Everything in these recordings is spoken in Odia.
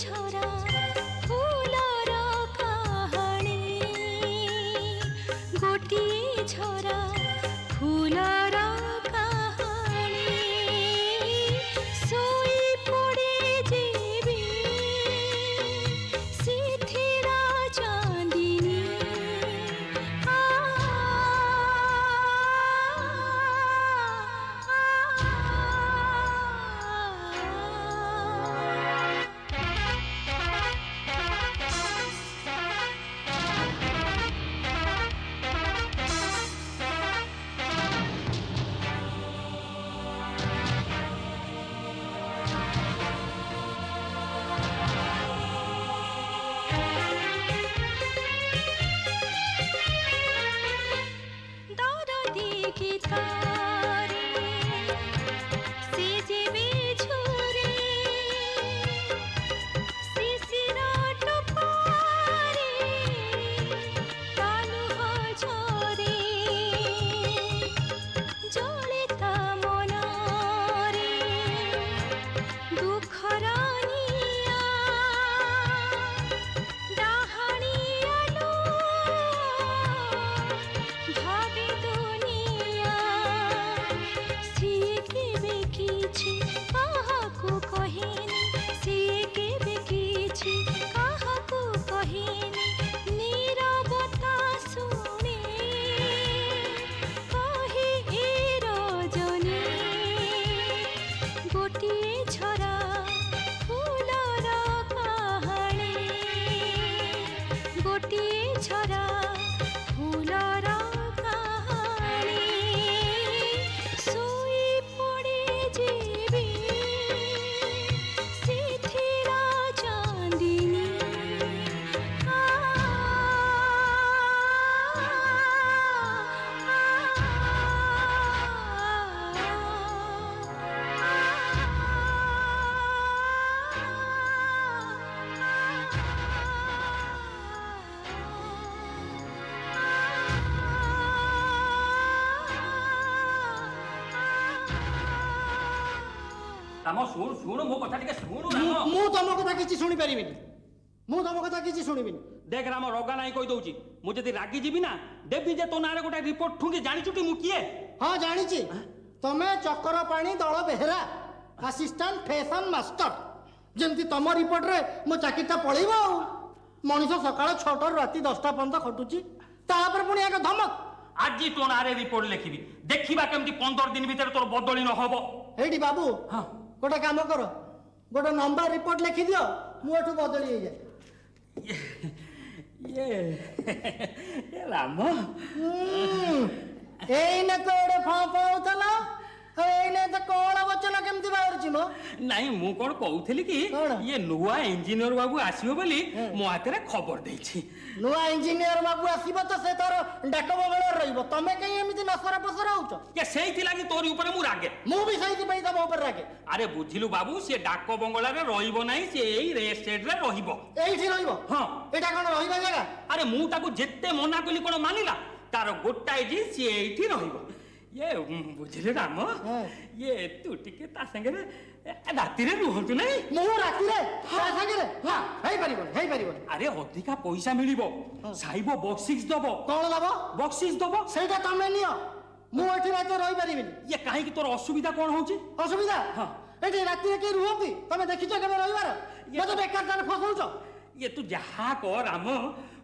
झरा फूलर कहानी गोटिए झरा फूलर कहानी सोई पड़े जीवी सिथिरा चांदिनी राम शुण शुण मो कथा टिके शुण मु तुम कथा किछि सुनि परिबिनी मु तुम कथा किछि सुनिबिनी देख राम रगा नाही कहि दउची मु जदी रागी जीबी ना देबी जे तो नारे गोटा रिपोर्ट ठुंगी जानि छुटी मु किए हां जानि छी तमे चक्कर पानी दळ बेहरा असिस्टेंट फैशन मास्टर जेमती तम रिपोर्ट रे मो चाकीटा पळेबो मनिष सकाळ 6 राती 10टा पर्यंत खटुची तापर पुणी एक धमक आज तो नारे रिपोर्ट लिखिबी देखिबा केमती 15 दिन भीतर तोर बदली न होबो एडी बाबू हां गोटे काम कर गोटे नंबर रिपोर्ट लिखि दियो मु एठू बदली हो जाए ये राम एइने तो ओडे फाउथला एइने तो कोला वचन केमती बाहरची मो नहीं मु कोन कहउथली कि ये नुवा इंजीनियर बाबू आसीबो बोली मो हाते रे खबर देछि नुवा इंजीनियर बाबू आसीबो तो से तोर डाक बंगला रहइबो तमे कहीं एमिति नसरा पसरा होउछ ये सेइथि लागि तोर ऊपर मु रागे मु भी सेइथि पई तम ऊपर रागे अरे बुझिलु बाबू से डाक बंगला रे रहिबो नाही से एई रेस्टेट रे रहिबो एइठी रहिबो हां एटा कोन रहिबा जगह अरे मु ताकू जेते मना कली कोन मानिला तार गोटाई जी से एइठी रहिबो ये बुझिले राम ये तू टिके ता संगे राती रे रुहंतु नहीं मु राती रे ता संगे रे हां हेई परिबो अरे अधिका पैसा मिलिबो साइबो बक्सिस दबो कोन दबो बक्सिस दबो सेटा तमे नियो मु एठी राती रहि परिबिनी ये काहे कि तोर असुविधा कोन होउची असुविधा हां एठी राती रे के रुहंती तमे देखिছো केबे रहिबार मते बेकार तार फसौछ ये तू जहा को राम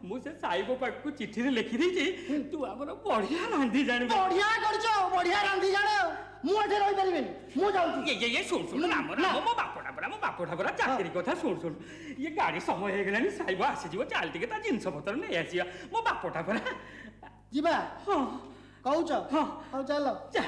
मु से साइबो पाक को चिट्ठी रे लिखि दै छी तू हमर बढ़िया रांधी जानि बढ़िया करछो बढ़िया रांधी जाने मु एठी रहि परिबिनी मु जाउची ये सुन राम मो बापोटा बरा चाकरी कथा सुन ये गाड़ी समय हे गेलानी साइबो आसी जीवो चाल टिके ता जिंस पतर नै आसीया मो बापोटा बरा जीबा हां कहउछ हां औ चलो जा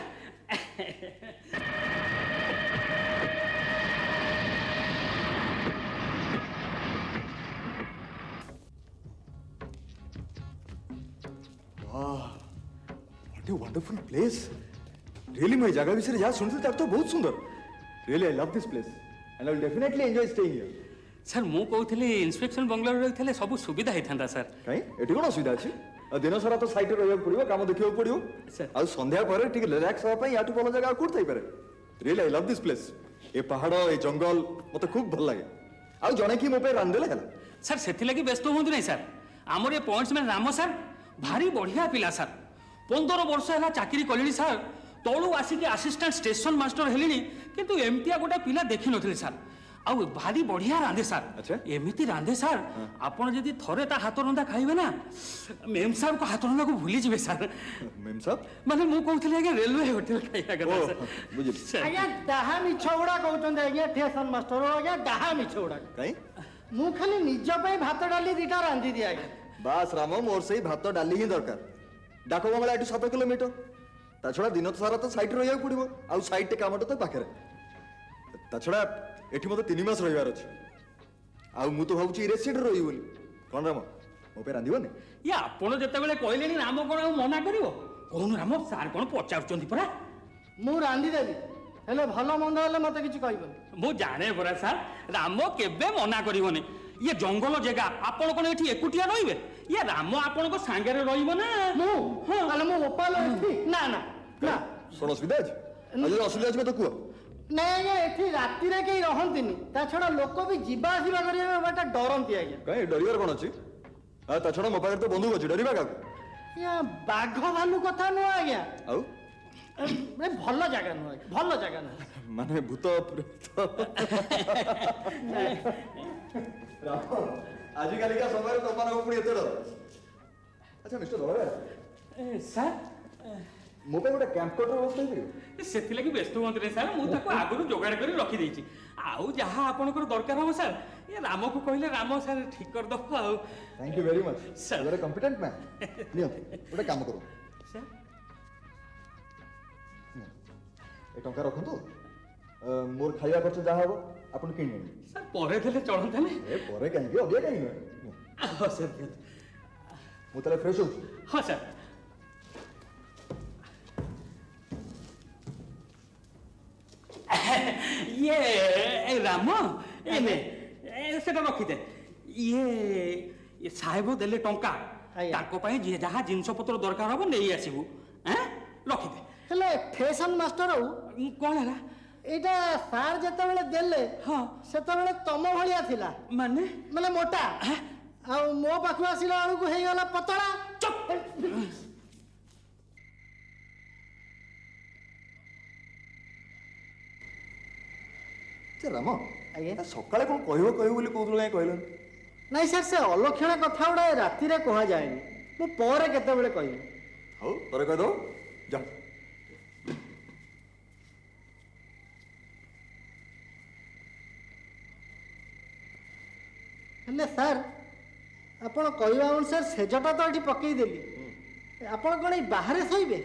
What a wonderful place. Really, my jagah विषय जहाँ सुनते तब तो बहुत सुंदर. Really, I love this place, and I will definitely enjoy staying here. Sir मु कहथले इंस्पेक्शन बंगला रे थले सब सुविधा हेथांता सर. काई? एटी कोन सुविधा अछि? दिन सारा तो साइट रे रहब पड़िबो, काम देखियो पड़िबो. सर आ संध्या पर ठीक रिलैक्स होबा पई याटू भलो जगह कोड थाई पारे. Really, I love this place. ए पहाड़ ए जंगल मते खूब भल लागे. ଆଉ ଜଣେ କି ମୋ ପାଇଁ ରାନ୍ଧିଦେଲେ ହେଲା। ସାର୍ ସେଥିଲାଗି ବ୍ୟସ୍ତ ହୁଅନ୍ତୁ ନାହିଁ ସାର୍। ଆମର ଏ ପଏଣ୍ଟସମ୍ୟାନ ରାମ ସାର୍ ଭାରି ବଢିଆ ପିଲା ସାର୍। 15 ବର୍ଷ ହେଲା ଚାକିରି କଲେଣି ସାର୍। ତଳୁ ଆସିକି ଆସିଷ୍ଟାଣ୍ଟ ଷ୍ଟେସନ ମାଷ୍ଟର ହେଲେଣି, କିନ୍ତୁ ଏମିତିଆ ଗୋଟେ ପିଲା ଦେଖିନଥିଲି ସାର୍। ଆଉ ଭାରି ବଢିଆ ରାନ୍ଧେ ସାର୍। ଆଚ୍ଛା। ଏମିତି ରାନ୍ଧେ ସାର୍, ଆପଣ ଯଦି ଥରେ ତା ହାତ ରନ୍ଧା ଖାଇବେ ନା, ମେମ୍ ସାହେବଙ୍କ ହାତ ରନ୍ଧାକୁ ଭୁଲିଯିବେ ସାର୍। ମେମ୍ ସାହେବ ମାନେ ମୁଁ କହୁଥିଲି ଆଜ୍ଞା ରେଲୱେ ହୋଟେଲ ଖାଇବା କଥା ଓ ସାର୍। ବୁଝିଲି। ସାର୍, ଆଜ୍ଞା ଡାହା ମିଛ ଗୁଡା କହୁଛନ୍ତି ଆଜ୍ଞା ଷ୍ଟେସନ ମାଷ୍ଟର ଆଜ୍ଞା ଡାହା ମିଛ ଗୁଡା। କାଇଁ ମୁଁ ଖାଲି ନିଜ ପାଇଁ ଭାତ ଡାଲି ଦିଟା ରାନ୍ଧିଦିଏ ଆଜ୍ଞା। ବାସ୍ ରାମ, ମୋର ସେଇ ଭାତ ଡାଲି ହିଁ ଦରକାର। ଡାକ ବଙ୍ଗଳା ଏଠୁ 7 କିଲୋମିଟର। ତା ଛଡା ଦିନ ସାରା ତ ସାଇଟ୍ ରହିବାକୁ ପଡିବ, ଆଉ ସାଇଟ୍ କାମଟା ତ ପାଖରେ। ତା ଛଡା ଏଠି ମତେ 3 ମାସ ରହିବାର ଅଛି, ଆଉ ମୁଁ ତ ଭାବୁଛି ରେସିଡେଣ୍ଟ ରହିବି ବୋଲି। କଣ ରାମ, ମୋ ପାଇଁ ରାନ୍ଧିବନି? ଇଏ ଆପଣ ଯେତେବେଳେ କହିଲେଣି ରାମ କଣ ଆଉ ମନା କରିବ? କହୁନ ରାମ, ସାର୍ କଣ ପଚାରୁଛନ୍ତି ପରା। ମୁଁ ରାନ୍ଧିଦେବି, ହେଲେ ଭଲ ମନ୍ଦ ହେଲେ ମତେ କିଛି କହିବନି। ମୁଁ ଜାଣେ ପରା ସାର୍, ରାମ କେବେ ମନା କରିବନି। ଇଏ ଜଙ୍ଗଲ ଜାଗା, ଆପଣ କଣ ଏଠି ଏକୁଟିଆ ରହିବେ? ଇଏ ରାମ ଆପଣଙ୍କ ସାଙ୍ଗରେ ରହିବ ନା। ମୁଁ ହଁ। ତାହେଲେ ମୁଁ ଓପାଲ ଏଠି ନା ନା ନା କଣ ଅସୁବିଧା ଅଛି? ଆଉ ଯଦି ଅସୁବିଧା ଅଛି ମତେ କୁହ। ନାଇଁ ଆଜ୍ଞା, ଏଠି ରାତିରେ କେହି ରହନ୍ତିନି। ତା ଛଡା ଲୋକ ବି ଯିବା ଆସିବା କରିବା ବାଟା ଡରନ୍ତି ଆଜ୍ଞା। କାଇଁ ଡରିବାର କଣ ଅଛି? ତା ଛଡା ମୋ ପାଖରେ ତ ବନ୍ଧୁକ ଅଛି, ଡରିବା କାହାକୁ? ଆଜ୍ଞା ବାଘ ଭାଲୁ କଥା ନୁହଁ ଆଜ୍ଞା, ଆଉ ଭଲ ଜାଗା ନୁହଁ ଆଜ୍ଞା, ଭଲ ଜାଗା ନୁହଁ। ମାନେ ଭୂତ ପ୍ରେତ। ରାମ, ଆଜିକାଲିକା ସମୟରେ ତମମାନଙ୍କୁ ପୁଣି ଏତେ ଡର? ଆଚ୍ଛା ମିଷ୍ଟର ଦଳବେ, ସାର୍ ମୋ ପାଇଁ ଗୋଟେ କ୍ୟାମ୍ପକଟର ବ୍ୟବସ୍ଥା ହେଇପାରିବ? ସେଥିଲାଗି ବ୍ୟସ୍ତ ହୁଅନ୍ତୁ ନାହିଁ ସାର୍, ମୁଁ ତାକୁ ଆଗରୁ ଯୋଗାଡ଼ କରି ରଖିଦେଇଛି। ଆଉ ଯାହା ଆପଣଙ୍କର ଦରକାର ହବ ସାର୍, ଏ ରାମକୁ କହିଲେ ରାମ ସାର୍ ଠିକ କରିଦବ। ଆଉ thank you very much, Sir. You are a competent man. ନିଅନ୍ତୁ ଗୋଟେ କାମ କରୁ, ସାର୍ ଏ ଟଙ୍କା ରଖନ୍ତୁ। ମୋର ଖାଇବା ଖର୍ଚ୍ଚ ଯାହା ହବ ଆପଣ କିଣି ନେବେ। ସାର୍ ପରେ ଦେଲେ ଚଳନ୍ତାନି। ଏ ପରେ କାହିଁକି, ଅବିକା କାହିଁକି ନୁହେଁ। ହଁ ସାର୍ ଦିଅନ୍ତୁ। ମୁଁ ତାହେଲେ ଫ୍ରେଶ୍ ହଉଛି। ହଁ ସାର୍। ଇଏ ରାମ ସେଟା ରଖିଦେ। ଇଏ ସାହେବ ଦେଲେ ଟଙ୍କା, ଆଜ୍ଞା। ତାଙ୍କ ପାଇଁ ଯାହା ଜିନିଷ ପତ୍ର ଦରକାର ହବ ନେଇ ଆସିବୁ। ରଖିଦେ। ହେଲେ ଷ୍ଟେସନ ମାଷ୍ଟର କଣ ହେଲା? ଏଇଟା ସାର୍ ଯେତେବେଳେ ଦେଲେ ହଁ ସେତେବେଳେ ତମ ଭଳିଆ ଥିଲା, ମାନେ ମାନେ ମୋଟା। ଆଉ ମୋ ପାଖକୁ ଆସିଲା ବେଳକୁ ହେଇଗଲା ପତଳା। ରାମ ଆଜ୍ଞା। ସକାଳେ କଣ କହିବ ବୋଲି କହୁଥିଲୁ, କାହିଁ କହିଲନି? ନାଇଁ ସାର୍, ସେ ଅଲକ୍ଷଣା କଥା ଗୁଡ଼ା ରାତିରେ କୁହାଯାଏନି, ମୁଁ ପରେ କେତେବେଳେ କହିବି। ହଉ ତରେ କହିଦବ, ଯା। ହେଲେ ସାର୍, ଆପଣ କହିବା ଅନୁସାରେ ସେଜଟା ତ ଏଠି ପକେଇଦେଲି, ଆପଣ କ'ଣ ଏଇ ବାହାରେ ଶୋଇବେ?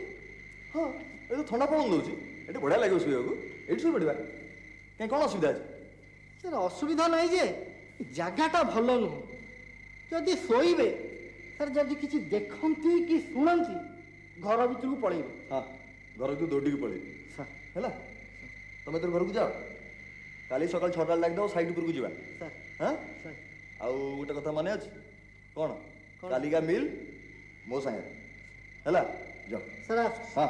ହଁ ଏ ତ ଥଣ୍ଡା ପବନ ଦଉଛି, ଏଠି ବଢିଆ ଲାଗିବ ଶୋଇବାକୁ। ଏଇଠି ଶୋଇ ପଡ଼ିବା, କାହିଁ କଣ ଅସୁବିଧା ଅଛି? ସାର୍ ଅସୁବିଧା ନାହିଁ ଯେ ଜାଗାଟା ଭଲ ନୁହଁ। ଯଦି ଶୋଇବେ ସାର୍, ଯଦି କିଛି ଦେଖନ୍ତି କି ଶୁଣନ୍ତି ଘର ଭିତରକୁ ପଳେଇବେ। ହଁ ଘର ଭିତରୁ ଦୌଡ଼ିକି ପଳେଇବି ସାର୍ ହେଲା। ତମେ ତୋର ଘରକୁ ଯାଅ, କାଲି ସକାଳ 6ଟାରେ ଲାଗିଦେବ ସାଇଟ୍ ଉପରକୁ ଯିବା। ସାର୍ ହଁ ସାର୍ ଆଉ ଗୋଟେ କଥା ମନେ ଅଛି? କଣ? କଣ? କାଲିକା ମିଲ୍ ମୋ ସାଙ୍ଗରେ ହେଲା, ଯାଅ। ସାର୍ ଆସୁଛି। ହଁ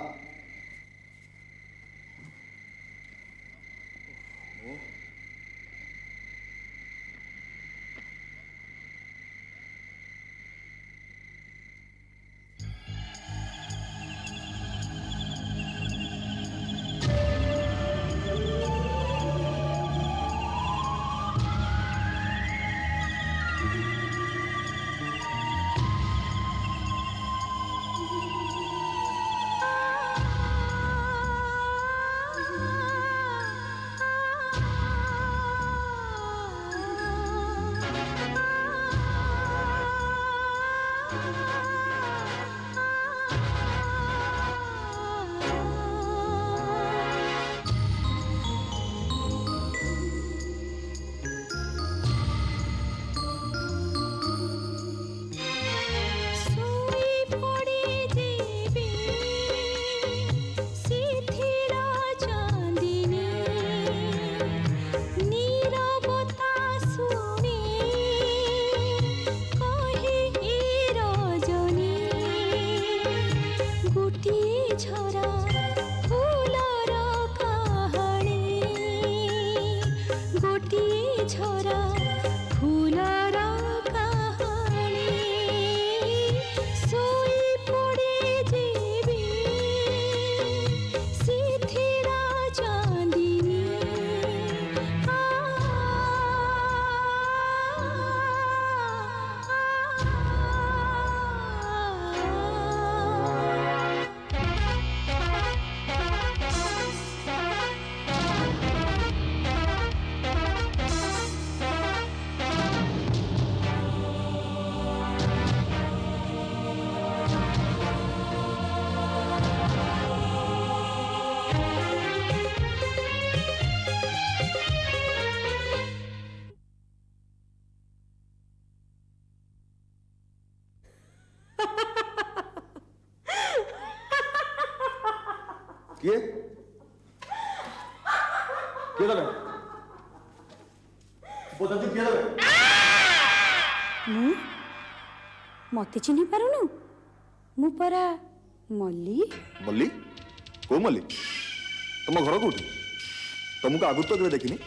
କିଏ କିଏ ଦେବେ ପଚାରୁଛି କିଏ ଦେବେ ମୁଁ ମତେ ଚିହ୍ନି ପାରୁନୁ? ମୁଁ ପରା ମଲ୍ଲି। ମଲ୍ଲି କୋଉ ମଲ୍ଲି ତମ ଘର କୋଉଠି ତମକୁ ଆଗରୁ ତ କେବେ ଦେଖିନି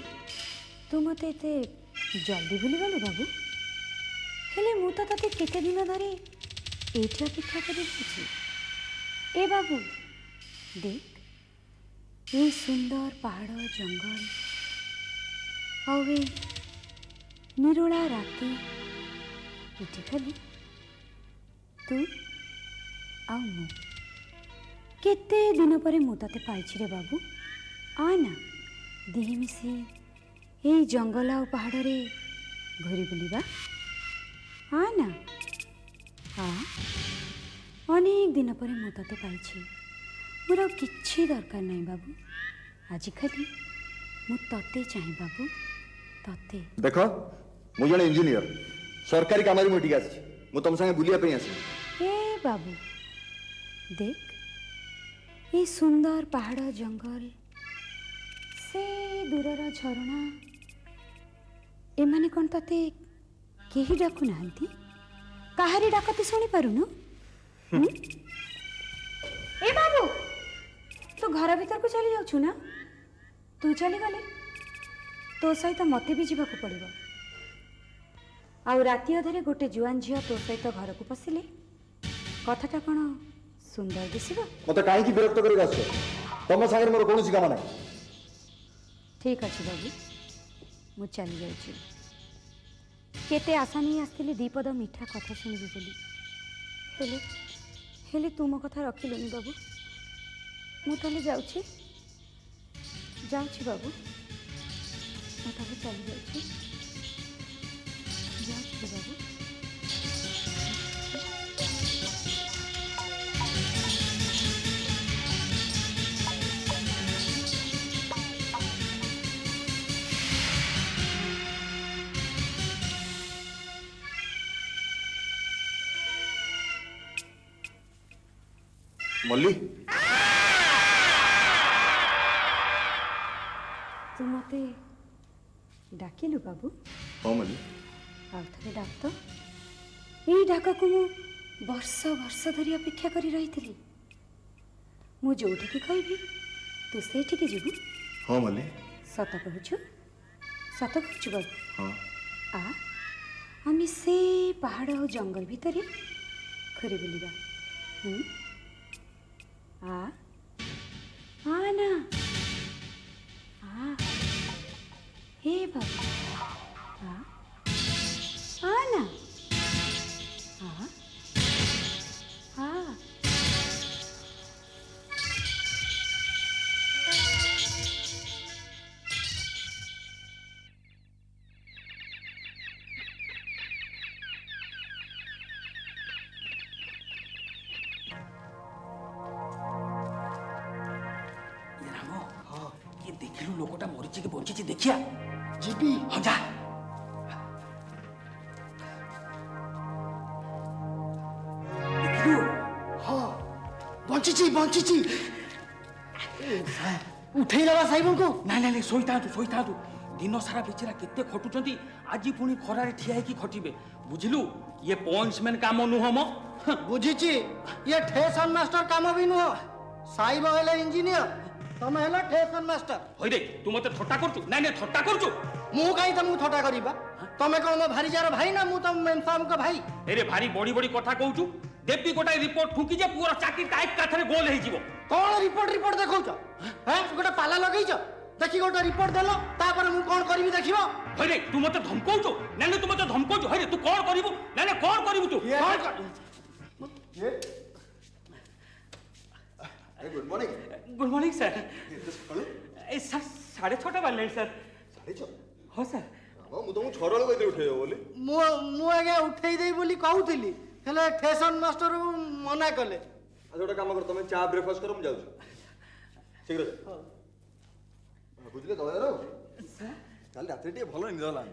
ତୁ ମତେ ଏତେ ଜଲ୍ଦି ଭୁଲିଗଲୁ ବାବୁ? ହେଲେ ମୁଁ ତ ତତେ କେତେ ଦିନ ଧରି ଏଇଠି ଅପେକ୍ଷା କରି ରହିଛି। ଏ ବାବୁ देख ये सुंदर पहाड़ जंगल और ये निरोला राती इटी खाली तू आ मु केते दिन पर मु तते पाइछि रे बाबू। आना दिही मिसी ये जंगल और पहाड़ रे घुरी बुलिबा। आना हाँ अनेक दिन पर मु तते पाइछि। मोर आउ किछि दरकार नहीं बाबू। आज खाली मु तते चाहे बाबू तते। देख मु जने इंजीनियर सरकारी काम रे मोटी आसी मु तुम संगे बुलिया पे आसी। ए बाबू देख ये सुंदर पहाड़ जंगल से दूरर झरणा एमाने कौन तते केही डाकु नाहंती? काहारी डाकती शुणी पारुनु? ए बाबू तू घर भीतर को चली जाऊँ ना? तू चली गले तो सहित मते भी जीवाकू पड़िबो। आउ राति अधरे गोटे जुआन झियो तो सहित घर को पशिले कथाटा कौन सुंदर दिसिबो? मते काहे की विरक्त करी आछो तम संगे मोर कोनोसी काम नाही। ठीक अच्छे बाबू मु चली जाऊँ। केते आशा नहीं आसती दीपद मीठा कथा शुणिबी बोली हेले हेले तू मो कथा रखिलुनी बाबू। मु ताले जाऊँ बाबू मु ताले चली जाऊँ बाबू। मल्ली तू मते डाकिलु बाबू? हाँ मल्ली आउ थे डाक तो यही डाक को मु वर्ष वर्ष धरी अपेक्षा करी रही थी। मु जोठी की कहबी तू सेठी की जीवु? हाँ मल्ली सत कहूछु? सत कहूछु बाबू? हाँ आ आमी से पहाड़ और जंगल भितरे खरी बुलिबा। आ ना आ हे बाबू आ ना आ देखिलु लोकटा मरीची के बंची देखिया जीबी हाँ जा देखिलु हाँ बंचिची बंचिची उठेई दबा साइबन को। ना ना शोता दिन सारा बेचारा केते खटुचंती आज पुणी खरारे ठिया की खटिबे बुझिलु। ये पॉइंट्समैन काम नुह म बुझीची ये ठेसन मास्टर काम भी नुह। साइब हेले इंजीनियर तमे हेला ठेसन मास्टर। होई रे तू मते थट्टा करचु? ना ना थट्टा करचु मु काई तमु थटा करिबा? तमे कोन मो भारीजार भाई ना मु तम मेमसाम का भाई? अरे भारी बड़ी बड़ी कथा कहूचु। देबी गोटाई रिपोर्ट ठुकी जे पूरा चाकरी टाइप काथरे गोल हे जीवो। कौन रिपोर्ट देखौछ? हैं गोटे पाला लगैछ देखि गोटे रिपोर्ट देलो तापर मु कोन करबी देखिबो? होई रे तू मते धमकाउचु? ना ना तू मते धमकाउचु? होई रे तू कोन करिवु? ना ना कोन करिवु तू? कोन कर ये good morning. Good morning sir. सकाळु ए सर 6:30 बाजले सर। 6:30 हो सर। हां मु तुमको 6 रे कइते उठेयो बोली मु आगे उठेई देई बोली कहउथिली हेले ठेसन मास्टर मना कले। आज गोटे काम कर तुम चा ब्रेकफास्ट करो मु जाऊ शीघ्र जा। बुझले दयार काल रात्रि टे भलो निद हलान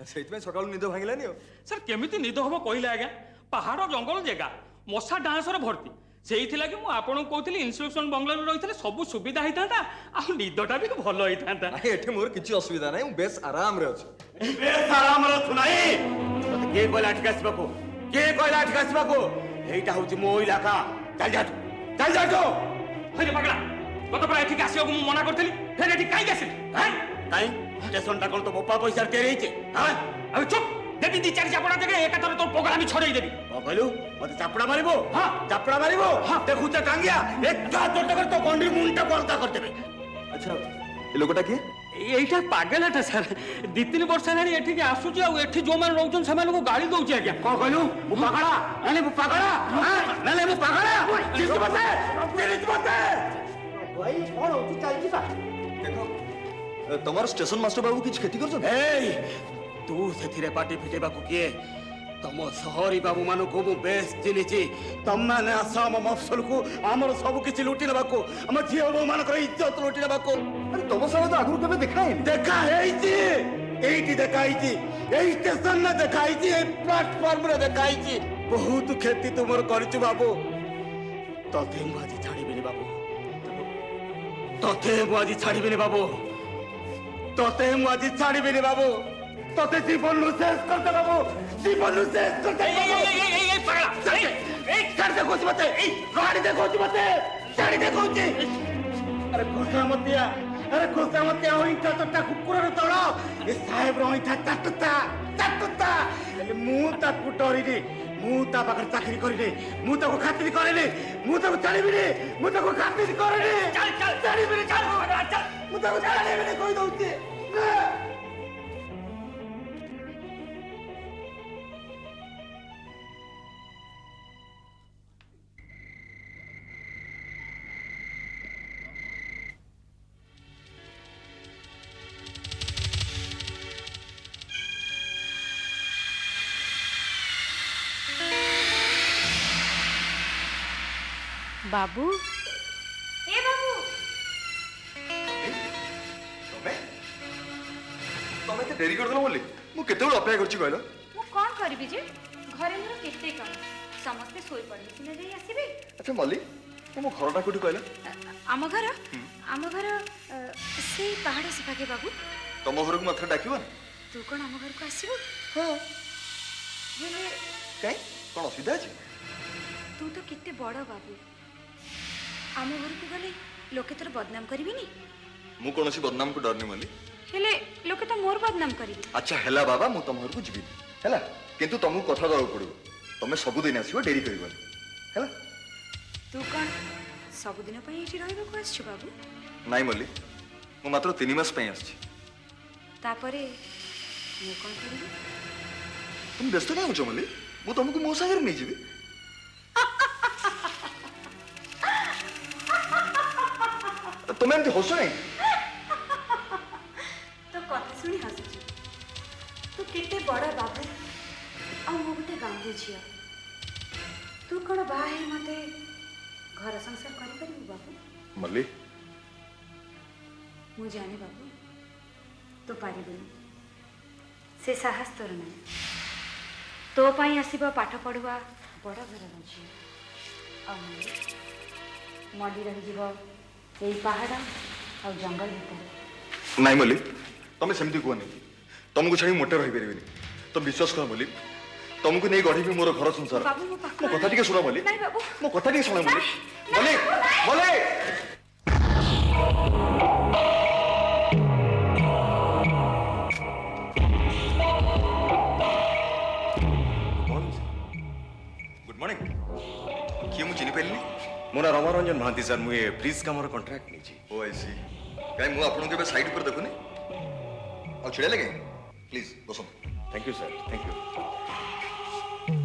सेइतमे सकाळु निद भांगिलानी हो। सर केमिति निद हबो कहिला आज्ञा? पहाड़ जंगल जगह ମଶା ଡାଁସରେ ଭର୍ତ୍ତି। ସେଇଥିଲାଗି ମୁଁ ଆପଣଙ୍କୁ କହୁଥିଲି ଇନ୍ସୁରେନ୍ସ ବଙ୍ଗଲାରେ ରହିଥିଲେ ସବୁ ସୁବିଧା ହେଇଥାନ୍ତା, ଆଉ ନିଦଟା ବି ଭଲ ହେଇଥାନ୍ତା। ନାଇଁ ଏଠି ମୋର କିଛି ଅସୁବିଧା ନାହିଁ, ମୁଁ ବେଶ ଆରାମରେ ଅଛି। ବେଶ ଆରାମରେ ଅଛୁ ନାହିଁ? ତତେ କିଏ କହିଲା ଏଠିକି ଆସିବାକୁ? କିଏ କହିଲା ଏଠିକି ଆସିବାକୁ? ଏଇଟା ହଉଛି ମୋ ଇଲାକା। ଚାଲ ଯାଠୁ, ଚାଲ ଯାଠୁ। ହଇରେ ପାଗଳା, ଗତ ପ୍ରାୟ ଏଠିକି ଆସିବାକୁ ମୁଁ ମନା କରିଥିଲି, ଫେର ଏଠି କାହିଁକି ଆସିଲି? କାଇଁ ଷ୍ଟେସନଟା କଣ ତୋ ବୋପା ପଇସାରେ ତିଆରି ହେଇଛି? ଆଉ ଚୁପ୍, ଦେବି ଦି ଚାରି ଚାପଡ଼ା ଦେବେ, ଏକାଥରେ ତୋ ପଗଳା ବି ଛଡେଇ ଦେବି। କଣ କହିଲୁ? ମତେ ଚାପଡ଼ା ମାରିବୁ? ହଁ। ଚାପଡ଼ା ମାରିବୁ? ଦେଖୁଛ ଟାଙ୍ଗିଆ ଏକା ଚୋଟକରେ ତୋ ଗଣ୍ଡି ମୁଣ୍ଡଟାକୁ ଅଲଗା କରିଦେବେ। ଆଚ୍ଛା ଏ ଲୋକଟା କିଏ? এইটা পাগলাটা স্যার, 2-3 ବର୍ଷ ହେଲାଣି ଏଠିକି ଆସୁଛି, ଆଉ ଏଠି ଯୋଉମାନେ ରହୁଛନ୍ତି ସେମାନଙ୍କୁ ଗାଳି ଦଉଛି ଆଜ୍ଞା। କଣ କହିଲୁ? ମୁଁ ପାଗଳା? ନାଇଁ ମୁଁ ପାଗଳା? ନାଇଁ ମୁଁ ପାଗଳା? ଚିରିଛୁ ମତେ? ଚିରିଛୁ ମତେ? ଭାଇ କ'ଣ ହଉଛି ଚାଲିଯିବା। ଦେଖ ତମର ଷ୍ଟେସନ ମାଷ୍ଟର ବାବୁ କିଛି କ୍ଷତି କରୁଛନ୍ତି? ଏଇ ତୁ ସେଥିରେ ପାଟି ଫିଟେବାକୁ କିଏ? ତମ ସହରୀ ବାବୁ ମାନଙ୍କୁ ମୁଁ ବେଶ ଚିହ୍ନିଛି। ତମମାନେ ଆସ ଆମ ମଫସଲକୁ ଆମର ସବୁ କିଛି ଲୁଟି ନେବାକୁ, ଆମ ଝିଅ ବୋଉ ମାନଙ୍କର ଇଜ୍ଜତ ଲୁଟି ନେବାକୁ। ଆରେ ତମ ସାଙ୍ଗେ ତ ଆଗରୁ କେବେ ଦେଖା ହେଇନି। ଦେଖା ହେଇଛି, ଏଇଠି ଦେଖା ହେଇଛି, ଏଇ ଷ୍ଟେସନରେ ଦେଖା ହେଇଛି, ଏଇ ପ୍ଲାଟଫର୍ମରେ ଦେଖା ହେଇଛି। ବହୁତ କ୍ଷତି ତୁମର କରିଛୁ ବାବୁ। ତତେ ମୁଁ ଆଜି ଛାଡ଼ିବିନି ବାବୁ, ତତେ ମୁଁ ଆଜି ଛାଡ଼ିବିନି ବାବୁ, ତତେ ମୁଁ ଆଜି ଛାଡ଼ିବିନି ବାବୁ। ତତେ ଜୀବନରୁ ଶେଷ କରିଦେ ବାବୁ, ଜୀବନରୁ ଶେଷ କରିଦେ ବାବୁ। ଛାଡ଼ି ଦେ କହୁଛି ମତେ, ଛାଡ଼ି ଦେ କହୁଛି ମତେ, ଛାଡ଼ି ଦେ କହୁଛି। ଆରେ ଖୁସାମତିଆ, ଆରେ ଖୁସାମତିଆ ଅଇଁଠା ତୋଟା କୁକୁରର ତଳ, ଏ ସାହେବର ଅଇଁଠା ଚାଟୁତା ଚାଟୁତା। ହେଲେ ମୁଁ ତାକୁ ଡରିନି, ମୁଁ ତା ପାଖରେ ଚାକିରି କରିନି, ମୁଁ ତାକୁ ଖାତିରି କରିନି, ମୁଁ ତାକୁ ଛାଡ଼ିବିନି, ମୁଁ ତାକୁ ଖାତିରି କରିନି, ଛାଡ଼ିବିନି, ମୁଁ ତାକୁ ଛାଡ଼ିବିନି କହିଦଉଛି। ବାବୁ, ଏ ବାବୁ, ତମେ ତମେ ଏତେ ଡେରି କରିଦେଲ ବୋଲି ମୁଁ କେତେବେଳେ ଅପେକ୍ଷା କରିଛି କହିଲ? ମୁଁ କ'ଣ କରିବି ଯେ, ଘରେ ମୋର କେତେ କାମ, ସମସ୍ତେ ଶୋଇପଡ଼ିଲେ ସିନା ଯାଇ ଆସିବି। ଆଚ୍ଛା ମଲ୍ଲି, ତମ ଘରଟା କୋଉଠି କହିଲ? ଆମ ଘର ସେଇ ପାହାଡ଼ ସେପାଖେ ବାବୁ। ତମ ଘରକୁ ମାତ୍ର ଡାକିବ ନା? ତୁ କ'ଣ ଆମ ଘରକୁ ଆସିବୁ? ହଁ। ହେଲେ କାଇଁ କ'ଣ ଅସୁବିଧା ଅଛି? ତୁ ତ କେତେ ବଡ଼ ବାବୁ, ଆମ ଘରକୁ ଗଲେ ଲୋକେ ତୋର ବଦନାମ କରିବେନି? ମୁଁ କୌଣସି ବଦନାମକୁ ଡରନି ମଲ୍ଲି। ହେଲେ ଲୋକେ ତ ମୋର ବଦନାମ କରିବେ। ଆଚ୍ଛା ହେଲା ବାବା, ମୁଁ ତମ ଘରକୁ ଯିବିନି ହେଲା, କିନ୍ତୁ ତମକୁ କଥା ଦେବାକୁ ପଡ଼ିବ, ତମେ ସବୁଦିନ ଆସିବ, ଡେରି କରିବନି ହେଲା। ତୁ କ'ଣ ସବୁଦିନ ପାଇଁ ଏଠି ରହିବାକୁ ଆସିଛୁ ବାବୁ? ନାଇଁ ମଲ୍ଲି, ମୁଁ ମାତ୍ର 3 ମାସ ପାଇଁ ଆସିଛି। ତାପରେ ମୁଁ କ'ଣ କରିବି? তুমি ব্যস্ত কাହିଁ ହଉଛ ମଲ୍ଲି? ମୁଁ ତମକୁ ମୋ ସାଙ୍ଗରେ ନେଇଯିବି। ତମେ ଏମିତି ହସ ନାହିଁ। ତୋ କଥା ଶୁଣି ହସୁଛୁ। ତୁ କେତେ ବଡ଼ ବାବୁ, ଆଉ ମୁଁ ଗୋଟେ ଗାଁରେ ଝିଅ। ତୁ କ'ଣ ବାହା ହେଇ ମତେ ଘର ସଂସାର କରିପାରିବୁ ବାବୁ? ମଲ୍ଲି, ମୁଁ ଜାଣେ ବାବୁ, ତୁ ପାରିବୁନି, ସେ ସାହସ ତୋର ନାହିଁ। ତୋ ପାଇଁ ଆସିବ ପାଠ ପଢ଼ୁଆ ବଡ଼ ଘରର ଝିଅ, ଆଉ ମଡ଼ି ରହିଯିବ ଏଇ ପାହାଡ଼ ଆଉ ଜଙ୍ଗଲ ଭିତରେ। ନାଇଁ ମଲ୍ଲି, ତମେ ସେମିତି କୁହନି, ତମକୁ ଛାଡ଼ି ମୋଟେ ରହିପାରିବିନି। ତମେ ବିଶ୍ୱାସ କର ମଲ୍ଲି, ତମକୁ ନେଇ ଗଢ଼ିବି ମୋର ଘର ସଂସାର। ବାବୁ, ମୋ ପାଖ ମୋ କଥା ଟିକେ ଶୁଣ ମଲ୍ଲି, ନାଇଁ ବାବୁ, ମୋ କଥା ଟିକେ ଶୁଣ ମଲ୍ଲି। ମଲ୍ଲି, ମଲ୍ଲି। Good morning. किए मु चिनी पाइलिनी? मो ना रमारंजन महांती सर, मुझे ब्रिज कामर कॉन्ट्रैक्ट नहीं ओ आई सी। काई मु आपन के साइड पर देखुनी आ छिड़े लगे। प्लीज बसो। Thank you sir, thank you.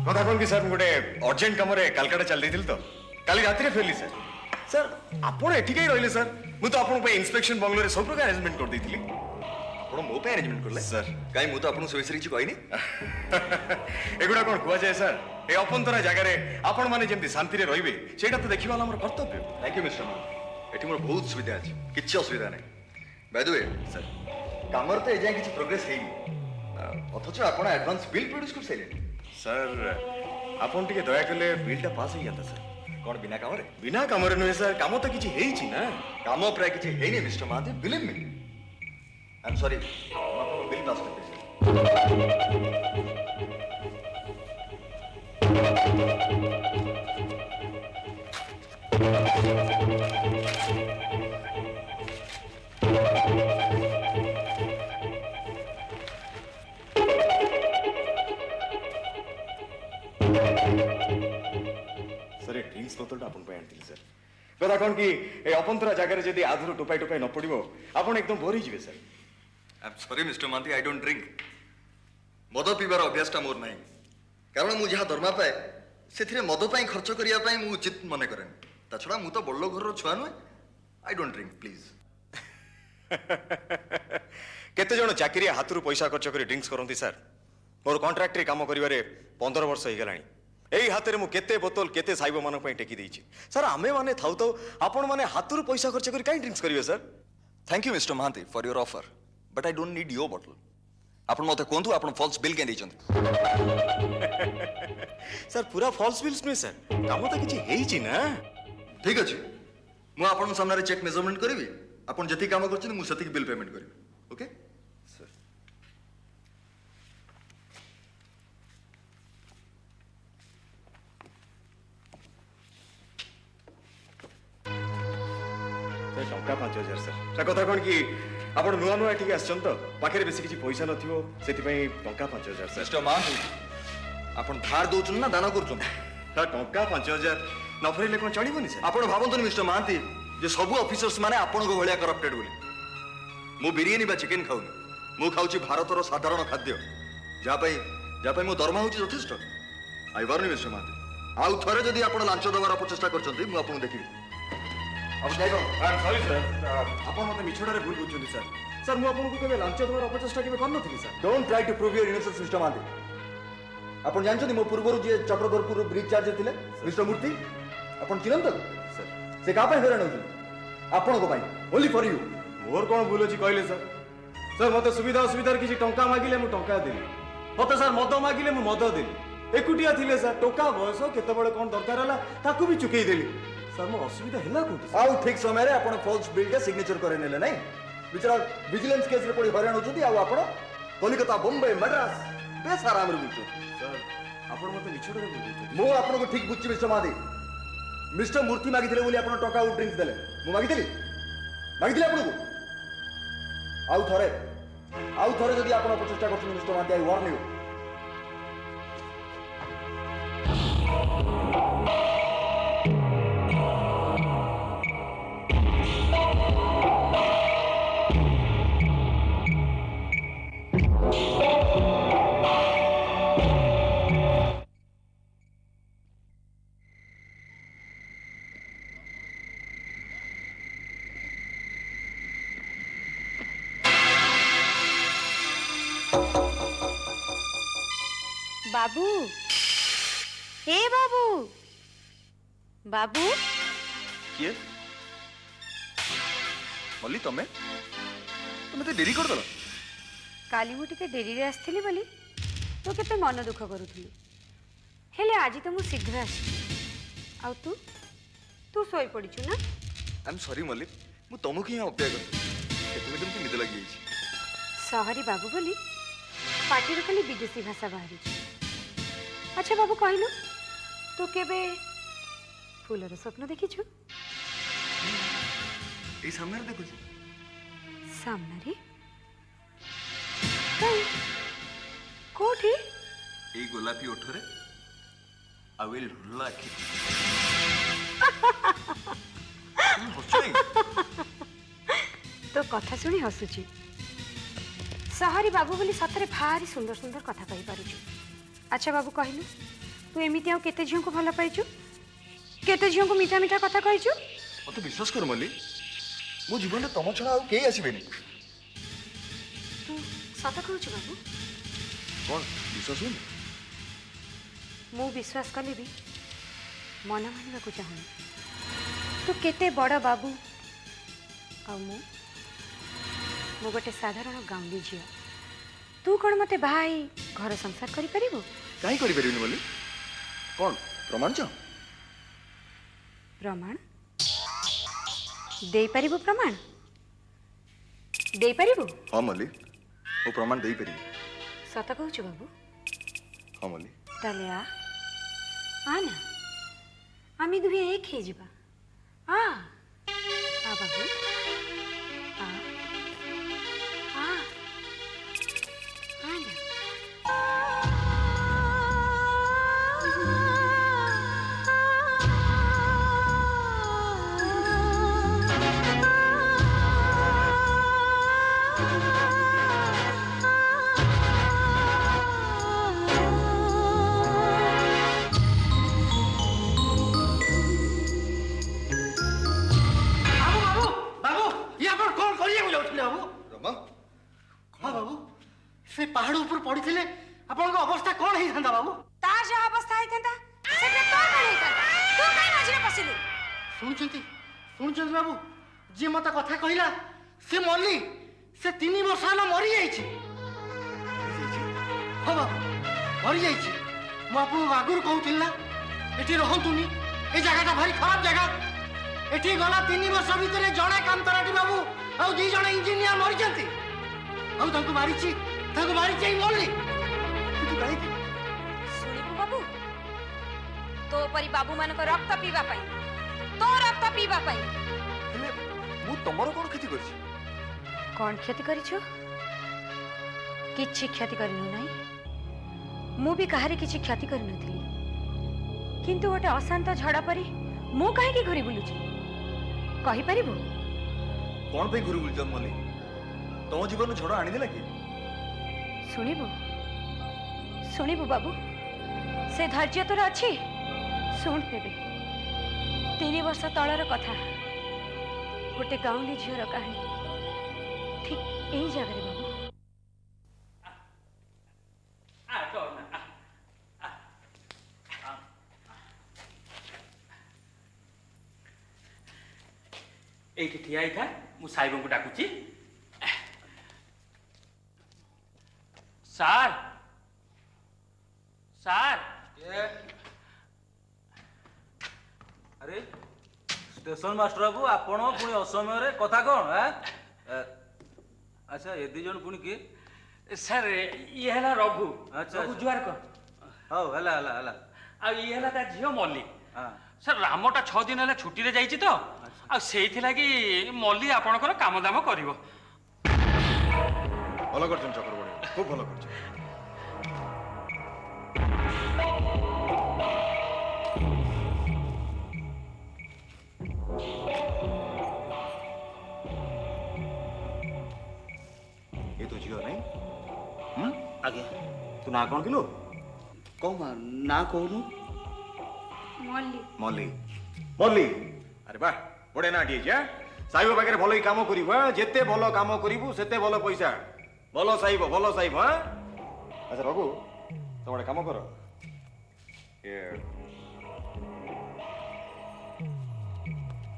कथा कौन कि सर, गोटे अर्जेंट कम कलकाता चल रही तो काली रात फेरली सर। सर आपण एठी कहीं रहिले सर? मु तो आपण इंस्पेक्शन बंगलोर सब प्रकार अरेंजमेंट कर देइथिली। आपण मो पे अरेंजमेंट करले सर। काई मु तो आपन से विषय किछ कहनी। एगुड़ा कौन कुआ जाए सर? ए अपंतरा जगार आपण माने जेमती शांति रे रहिबे सेटा तो देखिबा हमर कर्तव्य। थैंक यू मिस्टर मान। एठी मोर बहुत सुविधा अछि, किछ असुविधा नै। बाय द वे सर, कामर तो एजाय किछ प्रोग्रेस हेई, अथच आपण एडवांस बिल प्रोड्यूस कर सैले। सर आपन टिके दया कले बिलटा पास हो जाता सर कौन बिना काम रे बिना कामरे नुहे सर काम तो किछि हेइछि ना काम प्राय किछि हेइनी mister Mohanty believe me I am sorry आपन बिल पास कर सर ड्रिंक्स बोतलटा आपन पे आनथिली सर कदा कोन कि ए अपंतरा जगह रे जदी आधुर टोपाई टोपाई न पड़िबो आपन एकदम बोर हिजिबे sir I am sorry mister Mohanty I don't drink मद पीबार अभ्यासटा मोर नहीं कारण मु जहाँ दरमा पाए से मद पाई खर्च करने मु उचित मन करे ता छड़ा मु तो बड़ घर छुआ नुहे आई डोंट ड्रिंक प्लीज केते जण चाकरी हाथरू पैसा खर्च करी ड्रिंक्स करंती सर मोर कॉन्ट्रैक्ट रे काम करिवारे 15 वर्ष हो गलानी एई हाथ में केते बोतल केते साइबो मान टेकी देछि सर आमे माने थाउ तो आपण माने हाथरू पैसा खर्च करी काई ड्रिंक्स करिवे sir thank you mister Mahati for your offer but I don't need your bottle आपण मते कोंतु आपण फॉल्स बिल के दैछन सर पूरा फॉल्स बिल्स नुहे सर काम तो किछि हेइछि ना ठीक अछि मु आपण सामने चेक मेजरमेंट करिवि आपण जति काम करछन मु सति बिल पेमेंट करिवि ओके सर टंका 5000 सर ता कथा कोन कि आपण नुआ नुआ ठीक आछन तो पाखे बेसी किछि पैसा नथिबो सेति पई टंका 5000 सर मिस्टर महाती आपण धार दोछन ना दान करछन ता टंका 5000 न फेरिले कोन चलिबोनी सर आपण भाबंतु मिस्टर महाती जे सब ऑफिसर्स माने आपण को भलिया करप्टेड बोली मु बिरियानी बा चिकन खाउनी मु खाउची भारतर साधारण खाद्य जा पई मो दरमा होची यथेष्ट आई वारनी मिस्टर महाती आउ थरे जदी आपण लांच दबार प्रचेष्टा करछन्ती मु आपन देखिबी अब जाइबो आई एम सॉरी सर आपण मते मिछड़ारे भूल बुझुनी सर सर मु आपन को केबे लांच दबार अपचेष्टा केबे करन थी sir don't try to prove your innocence mister महाती आपण जानछन्ती मो पूर्वरु जे चक्रधरपुर ब्रिज चार्ज थिले मिस्टर मूर्ति आपण चिनंत सर से का पय हैरान होती आपण को पय ओनली फॉर यू मोर कोन भूल अछि कहले सर सर मते सुविधा असुविधार किछि टंका मागिले मु टंका देली मते सर मद मागिले मु मद देली एकुटिया थिले सर टोका बयस केते बळे कोन दरकार हला ताकू भी चुकेई देली सर मो असुविधा हला कोठी आउ ठीक समय रे आपण फॉल्स बिल के सिग्नेचर करे नेले नहीं बिचारा विजिलेंस केस रे पड़ी हैरान होचुती आउ आपण कलिकता बॉम्बे मद्रास बेसाराम रे बुझो सर आपण मते मिछड़ारे भूल बुझुनी मो आपण को ठीक बुझी मिस्टर महादी मिस्टर मूर्ति मागिथिले बोली आपण टका और ड्रिंक्स देले मु मागिथिली आपण को आउ थरे जदी आपण प्रचेष्टा करछन मिस्टर महादी आई वार्न यू बाबू हे बाबू बाबू किए मल्ली तमे तमे तो डेरी कर दलो काली मु टिके डेरी रे आस्थिली बोली तो केते मन दुख करूथली हेले आज तो मु शीघ्र आसी आ तू तू सोई पड़ीछु ना आई एम सॉरी मल्ली मु तमु की अपेक्षा कर केतमे तुमकी निद लगी जाईछि सहरी बाबू बोली पार्टी रो खाली विदेशी भाषा बाहरी अच्छा बाबू कहलु तू केबे फूलर स्वप्न देखिछु ए सामने रे देखो सामने रे कई कोठी ए गोलापी ओठरे आई विल लक तो कथा सुनी हसुची सहरी बाबू बोली सतरे भारी सुंदर सुंदर कथा कहि पारुछु अच्छा बाबू कहलु तू एमिति आउ केते झियो को भला पाइछु केते झियो को मीठा मीठा कथा कहिछु मत विश्वास कर मल्ली मो जीवन में तम छड़ा के आसीबेनी तू सत कहछु बाबू कौन विश्वास होनी मु विश्वास कले भी मन मानिबा को चाहूँ तू केते बड़ बाबू आ मु गोटे साधारण गाँवली झियो तू कौन मते भाई घर संसार करि परिबो काई करि परिबनी मल्ली କ'ଣ ପ୍ରମାଣ ଚାହ? ପ୍ରମାଣ ଦେଇପାରିବୁ? ପ୍ରମାଣ ଦେଇପାରିବୁ? ହଁ ମଲ୍ଲି, ମୁଁ ପ୍ରମାଣ ଦେଇପାରିବି। ସତ କହୁଛୁ ବାବୁ? ହଁ ମଲ୍ଲି। ତାହେଲେ ଆ ନା, ଆମେ ଦୁହେଁ ଏକ ହେଇଯିବା। ଆ ବାବୁ, ଆ ଆ ନା। ବାବୁ ବାବୁ ବାବୁ, ଇଏ ଆପଣ କ'ଣ କରିବାକୁ ଯାଉଥିଲେ ବାବୁ? ରମା, ହଁ ବାବୁ, ସେ ପାହାଡ଼ ଉପରୁ ପଡ଼ିଥିଲେ ଆପଣଙ୍କ ଅବସ୍ଥା କ'ଣ ହେଇଥାନ୍ତା ବାବୁ? ତା ଯାହା ଅବସ୍ଥା ହେଇଥାନ୍ତା ସେଟା ତୋର କ'ଣ ହେଇଥାନ୍ତା? ତୁ କାଇଁ ମଝିରେ ପଶିଲୁ? ଶୁଣୁଛନ୍ତି ଶୁଣୁଛନ୍ତି ବାବୁ, ଯିଏ ମତେ କଥା କହିଲା ସେ ମଲ୍ଲି, ସେ 3 ବର୍ଷ ହେଲା ମରିଯାଇଛି। ହଁ ବାବୁ, ମରିଯାଇଛି। ମୁଁ ଆପଣଙ୍କୁ ଆଗରୁ କହୁଥିଲି ନା ଏଠି ରହନ୍ତୁନି, ଏ ଜାଗାଟା ଭାରି ଖରାପ ଜାଗା। ଏଠି ଗଲା 3 ବର୍ଷ ଭିତରେ ଜଣେ କାନ୍ତରାଟି ବାବୁ ଆଉ 2 ଜଣ ଇଞ୍ଜିନିୟର ମରିଛନ୍ତି। ଆଉ ତାଙ୍କୁ ମାରିଛି ଏଇ ମଲ୍ଲି। କିନ୍ତୁ କାହିଁକି? ଶୁଣିବୁ ବାବୁ, ତୋ ପରି ବାବୁ ମାନଙ୍କ ରକ୍ତ ପିଇବା ପାଇଁ, ତୋ ରକ୍ତ ପିଇବା ପାଇଁ। ହେଲେ ମୁଁ ତମର କ'ଣ କ୍ଷତି କରିଛି? କ'ଣ କ୍ଷତି କରିଛୁ? କିଛି କ୍ଷତି କରିନୁ ନାହିଁ। ମୁଁ ବି କାହାରି କିଛି କ୍ଷତି କରିନଥିଲି, କିନ୍ତୁ ଗୋଟେ ଅଶାନ୍ତ ଝଡ଼ ପରି ମୁଁ କାହିଁକି ଘୁରି ବୁଲୁଛି କହିପାରିବୁ? କ'ଣ ପାଇଁ ଘୁରି ବୁଲୁଛ ମଲ୍ଲି? ତମ ଜୀବନ ଝଡ଼ ଆଣିଦେଲା କି? ଶୁଣିବୁ ଶୁଣିବୁ ବାବୁ, ସେ ଧୈର୍ଯ୍ୟ ତୋର ଅଛି? ଶୁଣ ତେବେ, 3 ବର୍ଷ ତଳର କଥା, ଗୋଟେ ଗାଉଁଲି ଝିଅର କାହାଣୀ, ଠିକ୍ ଏଇ ଜାଗାରେ ବାବୁ। এইଠି ଠିଆ ହେଇଥା, ମୁଁ ସାହେବଙ୍କୁ ଡାକୁଛି। ସାର୍ ସାର୍, अरे स्टेशन मास्टर बाबू आपण पुणी असमय कथा कौन है? अच्छा ये दी जन पुणी किए? ସାର୍ ଇଏ ହେଲା ରଘୁ। ଆଚ୍ଛା, ରଘୁ ଆଚ୍ଛା। ଜୁହାର କର। ହଉ ହେଲା ହେଲା ହେଲା। ଆଉ ଇଏ ହେଲା ତା ଝିଅ ମଲ୍ଲି। ହଁ ସାର୍ ରାମଟା 6 ଦିନ ହେଲା ଛୁଟିରେ ଯାଇଛି ତ, ଆଉ ସେଇଥିଲାଗି ମଲ୍ଲି ଆପଣଙ୍କର କାମ ଦାମ କରିବ। ଭଲ କରିଛନ୍ତି ଚକ୍ରବର୍ତ୍ତୀ, ଖୁବ୍ ଭଲ କରିଛନ୍ତି। ये तो झियो नहीं? ଆଜ୍ଞା, ତୁ ନାଁ କ'ଣ କିଲୋ? କଣ ନାଁ କହୁନୁ? ମଲ୍ଲି। ମଲ୍ଲି। ମଲ୍ଲି, ଆରେ ବାଃ, ବଢ଼ିଆ ନାଁ ଟିଏ ଅଛି। ସାହିବ ପାଖରେ ଭଲ କାମ କରିବୁ। ଯେତେ ଭଲ କାମ କରିବୁ ସେତେ ଭଲ ପଇସା। ଭଲ ସାହିବ, ଭଲ ସାହିବ। ଆଚ୍ଛା ରଘୁ, ତମେ ଗୋଟେ କାମ କର,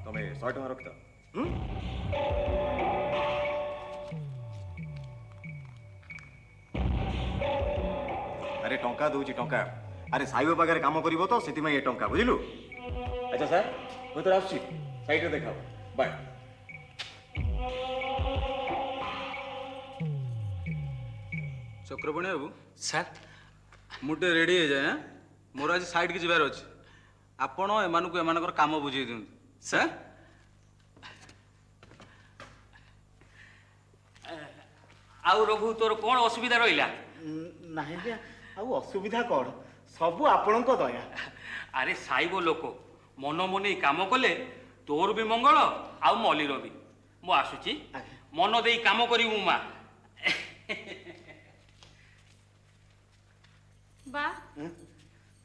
ତମେ 100 ଟଙ୍କା ରଖିଥାଅ। ଆରେ ଟଙ୍କା ଦଉଛି ଟଙ୍କା। ଆରେ ସାହିବ ପାଖରେ କାମ କରିବ ତ, ସେଥିପାଇଁ ଏ ଟଙ୍କା, ବୁଝିଲୁ? ଆଚ୍ଛା ସାର୍, ମୁଁ ତ ଆସୁଛି, ସାଇଡ଼ରେ ଦେଖାଅ, ବାଏ। चक्रपाणी बाबू ସାର୍ ମୁଁ ଟିକେ ରେଡି ହେଇଯାଏ। ମୋର ଆଜି ସାଇଡ୍ କି ଯିବାର ଅଛି। ଆପଣ ଏମାନଙ୍କୁ ଏମାନଙ୍କର କାମ ବୁଝେଇ ଦିଅନ୍ତୁ। ସାର୍ ଆଉ ରଘୁ, ତୋର କ'ଣ ଅସୁବିଧା ରହିଲା? ନାହିଁ ଆଜ୍ଞା, ଆଉ ଅସୁବିଧା କ'ଣ, ସବୁ ଆପଣଙ୍କ ଦୟା। ଆରେ ସାଇବ ଲୋକ ମନ ମନେଇ କାମ କଲେ ତୋର ବି ମଙ୍ଗଳ, ଆଉ ମଲ୍ଲିର ବି। ମୁଁ ଆସୁଛି, ମନ ଦେଇ କାମ କରିବୁ ମା। ବା,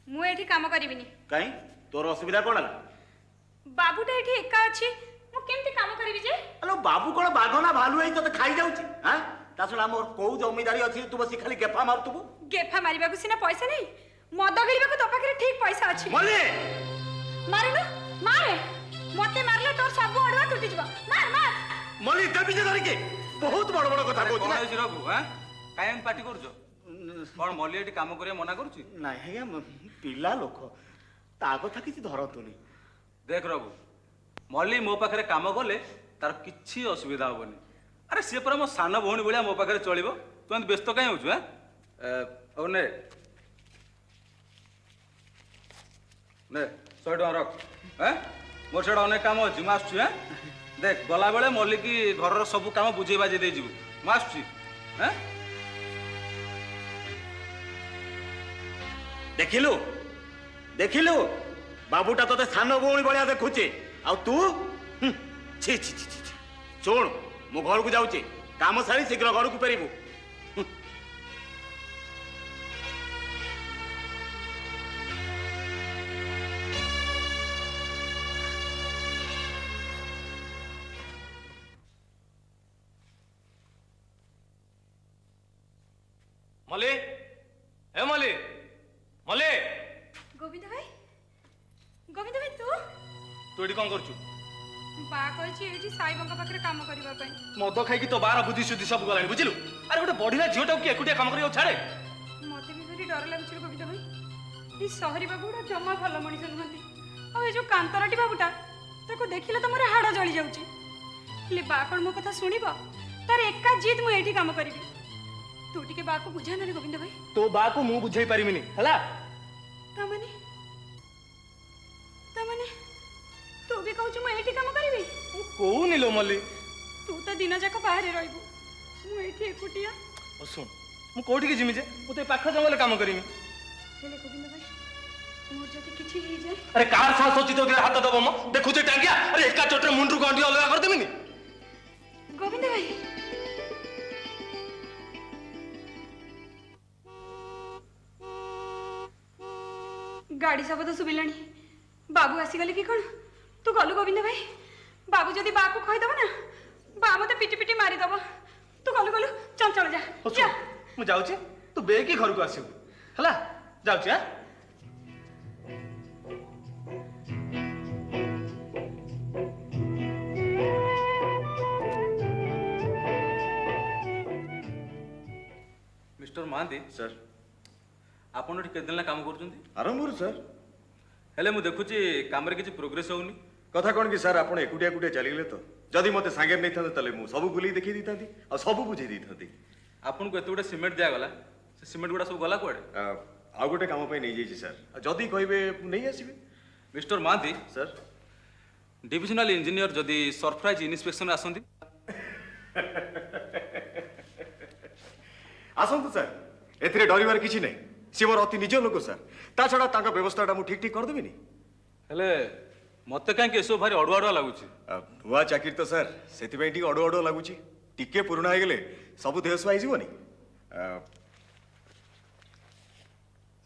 ମୁଁ ଏଠି କାମ କରିବିନି। କାହିଁ, ତୋର ଅସୁବିଧା କ'ଣ ହେଲା? ବାବୁଟା ଏଠି ଏକା ଅଛି, ମୁଁ କେମିତି କାମ କରିବି ଯେ? ଆଲୋ ବାବୁ କ'ଣ ବାଘ ନା ଭାଲୁ ହେଇ ତତେ ଖାଇଯାଉଛି? ତା ଛଡ଼ା ଆମର କୋଉ ଜମିଦାରୀ ଅଛି ତୁ ବସି ଖାଲି ଗେଫା ମାରୁଥିବୁ? ଗେଫା ମାରିବାକୁ ସିନା ପଇସା ନାହିଁ, ମଦ ଗିଳିବାକୁ ତୋ ପାଖରେ ଠିକ୍ ପଇସା ଅଛି। ମଲ୍ଲି, ମାରୁନୁ, ମାରେ। ମତେ ମାରିଲେ ତୋର ସବୁ ଅଡୁଆ ଟୁଟିଯିବ। ମାର ମାର। ମଲ୍ଲି ଦେବି ଯେ ଧରିକି ବହୁତ ବଡ଼ ବଡ଼ କଥା କହୁଛୁ କ'ଣ ନା। ହେଇଛି ରଘୁ? କାହିଁ ଏମିତି ପାଟି କରୁଛ? କ'ଣ ମଲ୍ଲି ଏଠି କାମ କରିବା ମନା କରୁଛି? ନାଇଁ ଆଜ୍ଞା ପିଲା ଲୋକ ତା କଥା କିଛି ଧରନ୍ତୁନି। ଦେଖ ରଘୁ, ମଲ୍ଲି ମୋ ପାଖରେ କାମ କଲେ ତାର କିଛି ଅସୁବିଧା ହବନି। ଆରେ ସିଏ ପରା ମୋ ସାନ ଭଉଣୀ ଭଳିଆ ମୋ ପାଖରେ ଚଳିବ। ତୁ ଏମିତି ବ୍ୟସ୍ତ କାହିଁ ହଉଛୁ? ହଉ ନେ 100 ଟଙ୍କା ରଖ। ମୋର ସେଟା ଅନେକ କାମ ଅଛି, ମୁଁ ଆସୁଛି। ଦେଖ ଗଲାବେଳେ ମଲ୍ଲିକି ଘରର ସବୁ କାମ ବୁଝେଇ ବାଜେଇ ଦେଇଯିବୁ। ମୁଁ ଆସୁଛି। ଦେଖିଲୁ ଦେଖିଲୁ ବାବୁଟା ତତେ ସାନ ଭଉଣୀ ଭଳିଆ ଦେଖୁଛି, ଆଉ ତୁ ଛି ଛି ଛି ଛି। ଶୁଣ, ମୁଁ ଘରକୁ ଯାଉଛି, କାମ ସାରି ଶୀଘ୍ର ଘରକୁ ଫେରିବୁ। ମଲ୍ଲି, ଏ ମଲ୍ଲି, ମଲ୍ଲି, ଗୋବିନ୍ଦ ଭାଇ ତୁ ତୁ ଏଠି କ'ଣ କରୁଛୁ? ବା କହିଛି ଏଇଠି ସାଇବାଙ୍କ ପାଖରେ କାମ କରିବା ପାଇଁ। ମଦ ଖାଇକି ତୋ ବାର ବୁଦ୍ଧି ସୁଦ୍ଧି ସବୁ ଗଲାଣି, ବୁଝିଲୁ? ଆରେ ଗୋଟେ ବଢିଲା ଝିଅଟାକୁ କି ଏକୁଟିଆ କାମ କରିବାକୁ ଛାଡେ? ମତେ ବି ଭାରି ଡର ଲାଗୁଛି ଗୋବିନ୍ଦ ଭାଇ। ଏଇ ସହରୀ ବାବୁ ଗୁଡା ଜମା ଭଲ ମଣିଷ ନୁହନ୍ତି। ଆଉ ଏ ଯୋଉ କାନ୍ତରାଟି ବାବୁଟା, ତାକୁ ଦେଖିଲେ ତ ମୋର ହାଡ଼ ଜଳି ଯାଉଛି। ହେଲେ ବା କ'ଣ ମୋ କଥା ଶୁଣିବ? ତାର ଏକା ଜିଦ୍ ମୁଁ ଏଇଠି କାମ କରିବି। ତୁ ଟିକେ ବାକୁ ବୁଝା ନା ଗୋବିନ୍ଦ ଭାଇ। ତୋ ବାକୁ ମୁଁ ବୁଝେଇ ପାରିବିନି, ହେଲା? ତାମାନେ ତୁ ବି କହୁଛୁ ମୁଁ ଏଇଠି କାମ କରିବି? ମୁଁ କହୁନି ଲୋ ମଲ୍ଲି। ତୁ ତ ଦିନ ଯାକ ବାହାରେ ରହିବୁ, ମୁଁ ଏଇଠି ଏକୁଟିଆ। ଶୁଣ, ମୁଁ କୋଉଠିକି ଯିମି ଯେ? ମୁଁ ତ ଏ ପାଖ ଜଙ୍ଗଲରେ କାମ କରିମି। ହେଲେ ଗୋବିନ୍ଦ ଭାଇ, ମୋର ଯଦି କିଛି ହେଇଯାଏ? ଆରେ କାହାର ସାହସ ଅଛି ତୋ ଦେହରେ ହାତ ଦବ? ମ ଦେଖୁଛେ ଟାଙ୍ଗିଆ। ଆରେ ଏକା ଚୋଟରେ ମୁଣ୍ଡରୁ ଗଣ୍ଡି ଅଲଗା କରିଦେବିନି? ଗୋବିନ୍ଦ ଭାଇ, ଗାଡ଼ି ଶବ୍ଦ ଶୁଭିଲାଣି। ବାବୁ ଆସିଗଲେ କି କ'ଣ? ତୁ ଗଲୁ ଗୋବିନ୍ଦ ଭାଇ? ବାବୁ ଯଦି ବାକୁ କହିଦବ ନା, ବା ମତେ ପିଟି ପିଟି ମାରିଦବ। ତୁ ଗଲୁ ଚଞ୍ଚଳ ଯା। ମୁଁ ଯାଉଛି, ତୁ ବେକି ଘରକୁ ଆସିବୁ, ହେଲା? ଯାଉଛି। ମିଷ୍ଟର ମହାନ୍ତି ସାର୍, ଆପଣ ଏଠି କେତେ ଦିନ ହେଲା କାମ କରୁଛନ୍ତି? ଆରମ୍ଭରୁ ସାର୍। ହେଲେ ମୁଁ ଦେଖୁଛି କାମରେ କିଛି ପ୍ରୋଗ୍ରେସ ହଉନି। କଥା କ'ଣ କି ସାର୍, ଆପଣ ଏକୁଟିଆ ଏକୁଟିଆ ଚାଲିଗଲେ ତ। ଯଦି ମୋତେ ସାଙ୍ଗରେ ନେଇଥାନ୍ତେ ତାହେଲେ ମୁଁ ସବୁ ବୁଲେଇ ଦେଖେଇ ଦେଇଥାନ୍ତି, ଆଉ ସବୁ ବୁଝେଇ ଦେଇଥାନ୍ତି। ଆପଣଙ୍କୁ ଏତେ ଗୁଡ଼େ ସିମେଣ୍ଟ ଦିଆଗଲା, ସେ ସିମେଣ୍ଟ ଗୁଡ଼ା ସବୁ ଗଲା କୁଆଡ଼େ? ଆଉ ଗୋଟେ କାମ ପାଇଁ ନେଇଯାଇଛି ସାର୍, ଯଦି କହିବେ ମୁଁ ନେଇ ଆସିବି। Mister Mohanty sir, divisional engineer ଯଦି ସରପ୍ରାଇଜ ଇନ୍ସପେକ୍ସନରେ ଆସନ୍ତି? ଆସନ୍ତୁ ସାର୍, ଏଥିରେ ଡରିବାର କିଛି ନାହିଁ। ସିଏ ମୋର ଅତି ନିଜ ଲୋକ ସାର୍। ତା ଛଡ଼ା ତାଙ୍କ ବ୍ୟବସ୍ଥାଟା ମୁଁ ଠିକ୍ ଠିକ୍ କରିଦେବିନି। ହେଲେ ମତେ କାହିଁକି ଏସବୁ ଭାରି ଅଡୁଆ ଅଡୁଆ ଲାଗୁଛି? ନୂଆ ଚାକିରି ତ ସାର୍, ସେଥିପାଇଁ ଟିକେ ଅଡୁଆ ଅଡୁଆ ଲାଗୁଛି। ଟିକେ ପୁରୁଣା ହେଇଗଲେ ସବୁ ଦେହ ସୁହା ହେଇଯିବନି।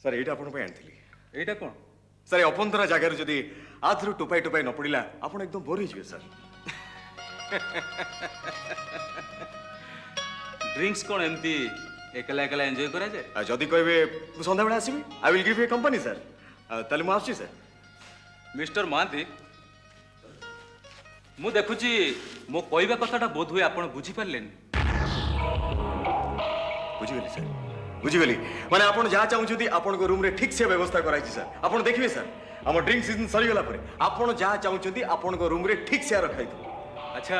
ସାର୍, ଏଇଟା ଆପଣଙ୍କ ପାଇଁ ଆଣିଥିଲି। ଏଇଟା କ'ଣ? ସାର୍, ଏ ଅପନ୍ତରା ଜାଗାରେ ଯଦି ଆଥରୁ ଟୋପାଇ ଟୋପାଇ ନ ପଡ଼ିଲା ଆପଣ ଏକଦମ ବୋର ହେଇଯିବେ ସାର୍। ଡ୍ରିଙ୍କସ୍ କ'ଣ ଏମିତି ଏକଲା ଏକଲା ଏନ୍ଜୟ କରାଯାଏ? ଆଉ ଯଦି କହିବେ ମୁଁ ସନ୍ଧ୍ୟାବେଳେ ଆସିବି, I will give U A company sir. ତାହେଲେ ମୁଁ ଆସୁଛି ସାର୍। ମିଷ୍ଟର ମହାନ୍ତି, ମୁଁ ଦେଖୁଛି ମୋ କହିବା କଥାଟା ବୋଧ ହୁଏ ଆପଣ ବୁଝିପାରିଲେନି। ବୁଝିଗଲି ସାର୍, ବୁଝିଗଲି। ମାନେ ଆପଣ ଯାହା ଚାହୁଁଛନ୍ତି ଆପଣଙ୍କ ରୁମ୍ରେ ଠିକ୍ ସେ ବ୍ୟବସ୍ଥା କରାଯାଇଛି ସାର୍। ଆପଣ ଦେଖିବେ ସାର୍, ଆମ ଡ୍ରିଙ୍କ ସିଜନ୍ ସରିଗଲା ପରେ ଆପଣ ଯାହା ଚାହୁଁଛନ୍ତି ଆପଣଙ୍କ ରୁମ୍ରେ ଠିକ୍ ସେ ରଖାଇଥିବ। ଆଚ୍ଛା,